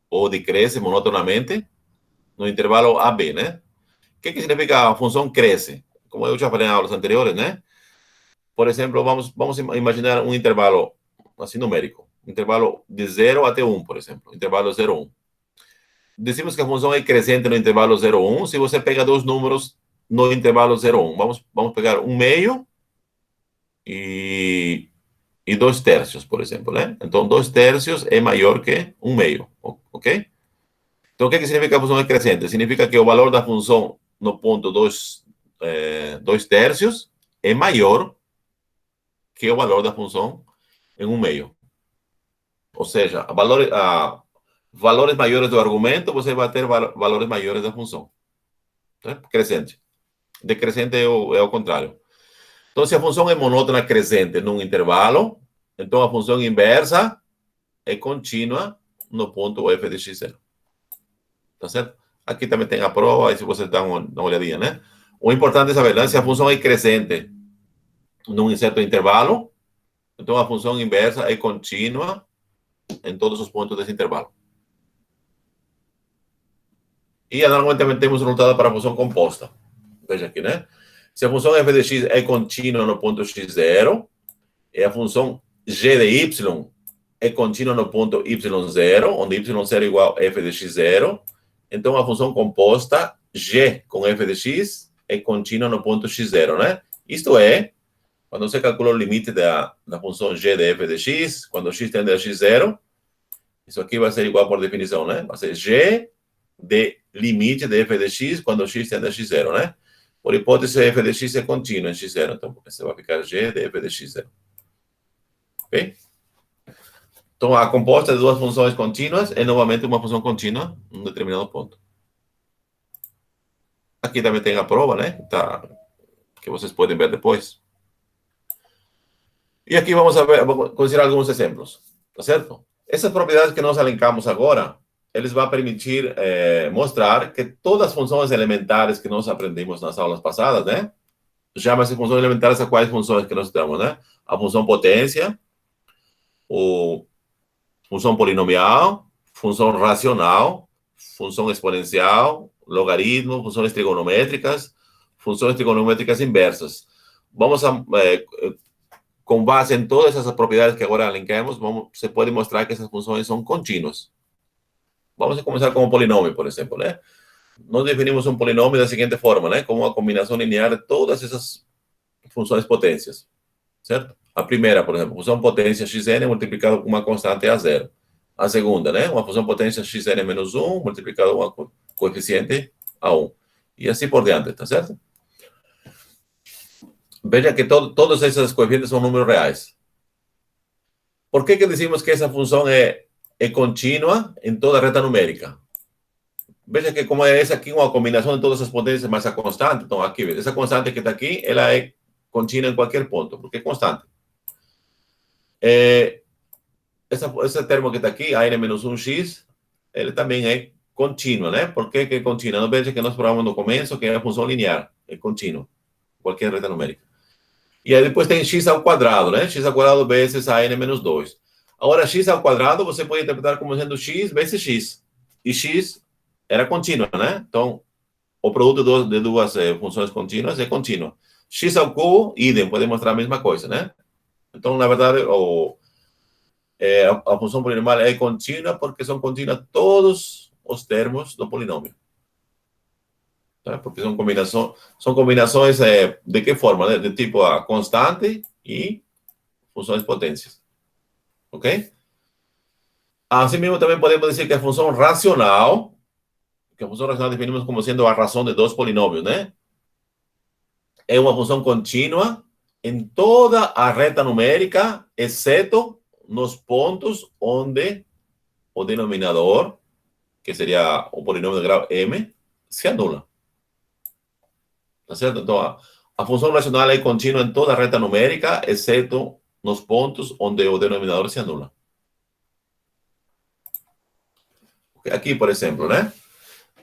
ou decresce monotonamente no intervalo AB, né? O que significa a função cresce? Como eu já falei em aulas anteriores, né? Por exemplo, vamos imaginar um intervalo assim numérico. Intervalo de 0 até 1, por exemplo. Intervalo 0, 1. Decimos que a função é crescente no intervalo 0, 1. Se você pega dois números no intervalo 0, 1. Vamos pegar 1/2 e 2/3, por exemplo, né? Então, 2/3 é maior que 1/2, ok? Então, o que significa a função é crescente? Significa que o valor da função no ponto 2/3 é maior que o valor da função em 1/2. Ou seja, valores maiores do argumento, você vai ter valores maiores da função. Né? Crescente. Decrescente é o contrário. Então, se a função é monótona crescente num intervalo, então a função inversa é contínua no ponto f de x0. Tá certo? Aqui também tem a prova, aí se você dá uma olhadinha, né? O importante é saber, né? Se a função é crescente num certo intervalo, então a função inversa é contínua em todos os pontos desse intervalo. E normalmente também temos o resultado para a função composta. Veja aqui, né? Se a função f de x é contínua no ponto x0, e a função g de y é contínua no ponto y0, onde y0 é igual a f de x0, então a função composta g com f de x é contínua no ponto x0, né? Isto é, quando você calcula o limite da função g de f de x, quando x tende a x0, isso aqui vai ser igual por definição, né? Vai ser g de limite de f de x quando x tende a x0, né? Por hipótese, f de x é contínua em x0, então você vai ficar g de f de x0. Ok? Então, a composta de duas funções contínuas é novamente uma função contínua em um determinado ponto. Aqui também tem a prova, né? Tá, que vocês podem ver depois. E aqui vamos considerar alguns exemplos, tá certo? Essas propriedades que nós elencamos agora, eles vão permitir mostrar que todas as funções elementares que nós aprendemos nas aulas passadas, né? Chama-se funções elementares a quais funções que nós temos, né? A função potência, função polinomial, função racional, função exponencial, logaritmo, funções trigonométricas inversas. Vamos a, com base em todas essas propriedades que agora elencamos, você pode mostrar que essas funções são contínuas. Vamos a começar com um polinômio, por exemplo, né? Nós definimos um polinômio da seguinte forma, né? Como uma combinação linear de todas essas funções potências, certo? A primeira, por exemplo, função potência xn multiplicado por uma constante a0. A segunda, né? Uma função potência xn menos 1 multiplicado por uma coeficiente a1. E assim por diante, tá certo? Veja que todos esses coeficientes são números reais. Por que decimos que essa função é contínua em toda a reta numérica? Veja que como é essa aqui uma combinação de todas as potências mais a constante, então aqui, essa constante que está aqui, ela é contínua em qualquer ponto, porque é constante. Esse termo que está aqui, a n menos 1x, ele também é contínua, né? Por que é contínua? Não veja que nós provamos no começo que é a função linear, é contínua, qualquer reta numérica. E aí depois tem x ao quadrado, né? X ao quadrado vezes a n menos 2. Agora, x ao quadrado você pode interpretar como sendo x vezes x. E x era contínua, né? Então, o produto de duas funções contínuas é contínuo. X ao cubo, idem, pode mostrar a mesma coisa, né? Então, na verdade, a função polinomial é contínua porque são contínuos todos os termos do polinômio. Tá? Porque são combinações de que forma? Né? De tipo a constante e funções potências. Ok? Assim mesmo também podemos dizer que a função racional, definimos como sendo a razão de dois polinômios, né? É uma função contínua em toda a reta numérica, exceto nos pontos onde o denominador, que seria o polinômio de grau m, se anula. Tá certo? Então, a função racional é contínua em toda a reta numérica, exceto nos pontos onde o denominador se anula. Aqui, por exemplo, né?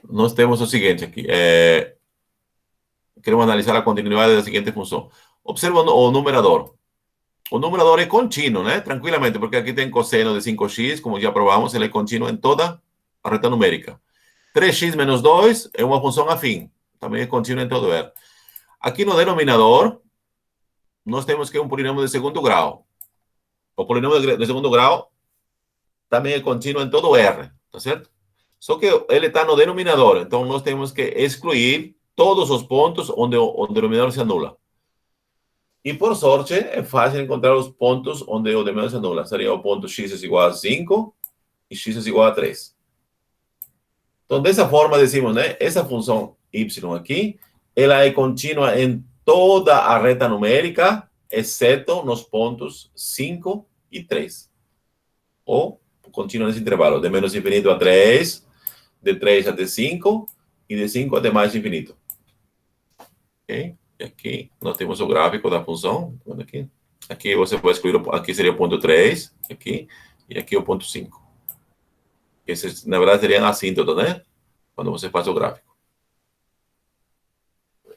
Nós temos o seguinte aqui. Queremos analisar a continuidade da seguinte função. Observa o numerador. O numerador é contínuo, né? Tranquilamente, porque aqui tem cosseno de 5x, como já provamos, ele é contínuo em toda a reta numérica. 3x menos 2 é uma função afim. Também é contínuo em todo R. Aqui no denominador, nós temos que é um polinômio de segundo grau. O polinômio de segundo grau também é contínuo em todo R, tá certo? Só que ele está no denominador, então nós temos que excluir todos os pontos onde o denominador se anula. E por sorte, é fácil encontrar os pontos onde o denominador se anula. Seria o ponto x é igual a 5 e x é igual a 3. Então, dessa forma, decimos, né? Essa função y aqui, ela é contínua em toda a reta numérica, exceto nos pontos 5 e 3. Ou contínua nesse intervalo, de menos infinito a 3, de 3 até 5 e de 5 até mais infinito. Ok? E aqui nós temos o gráfico da função. Aqui você vai excluir, aqui seria o ponto 3, aqui, e aqui o ponto 5. Esses, na verdade, seriam assíntotas, né? Quando você faz o gráfico.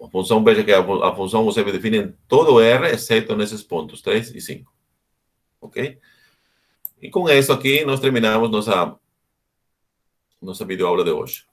A função, veja que a função você define em todo R, exceto nesses pontos 3 e 5. Ok? E com isso aqui, nós terminamos nossa videoaula de hoje.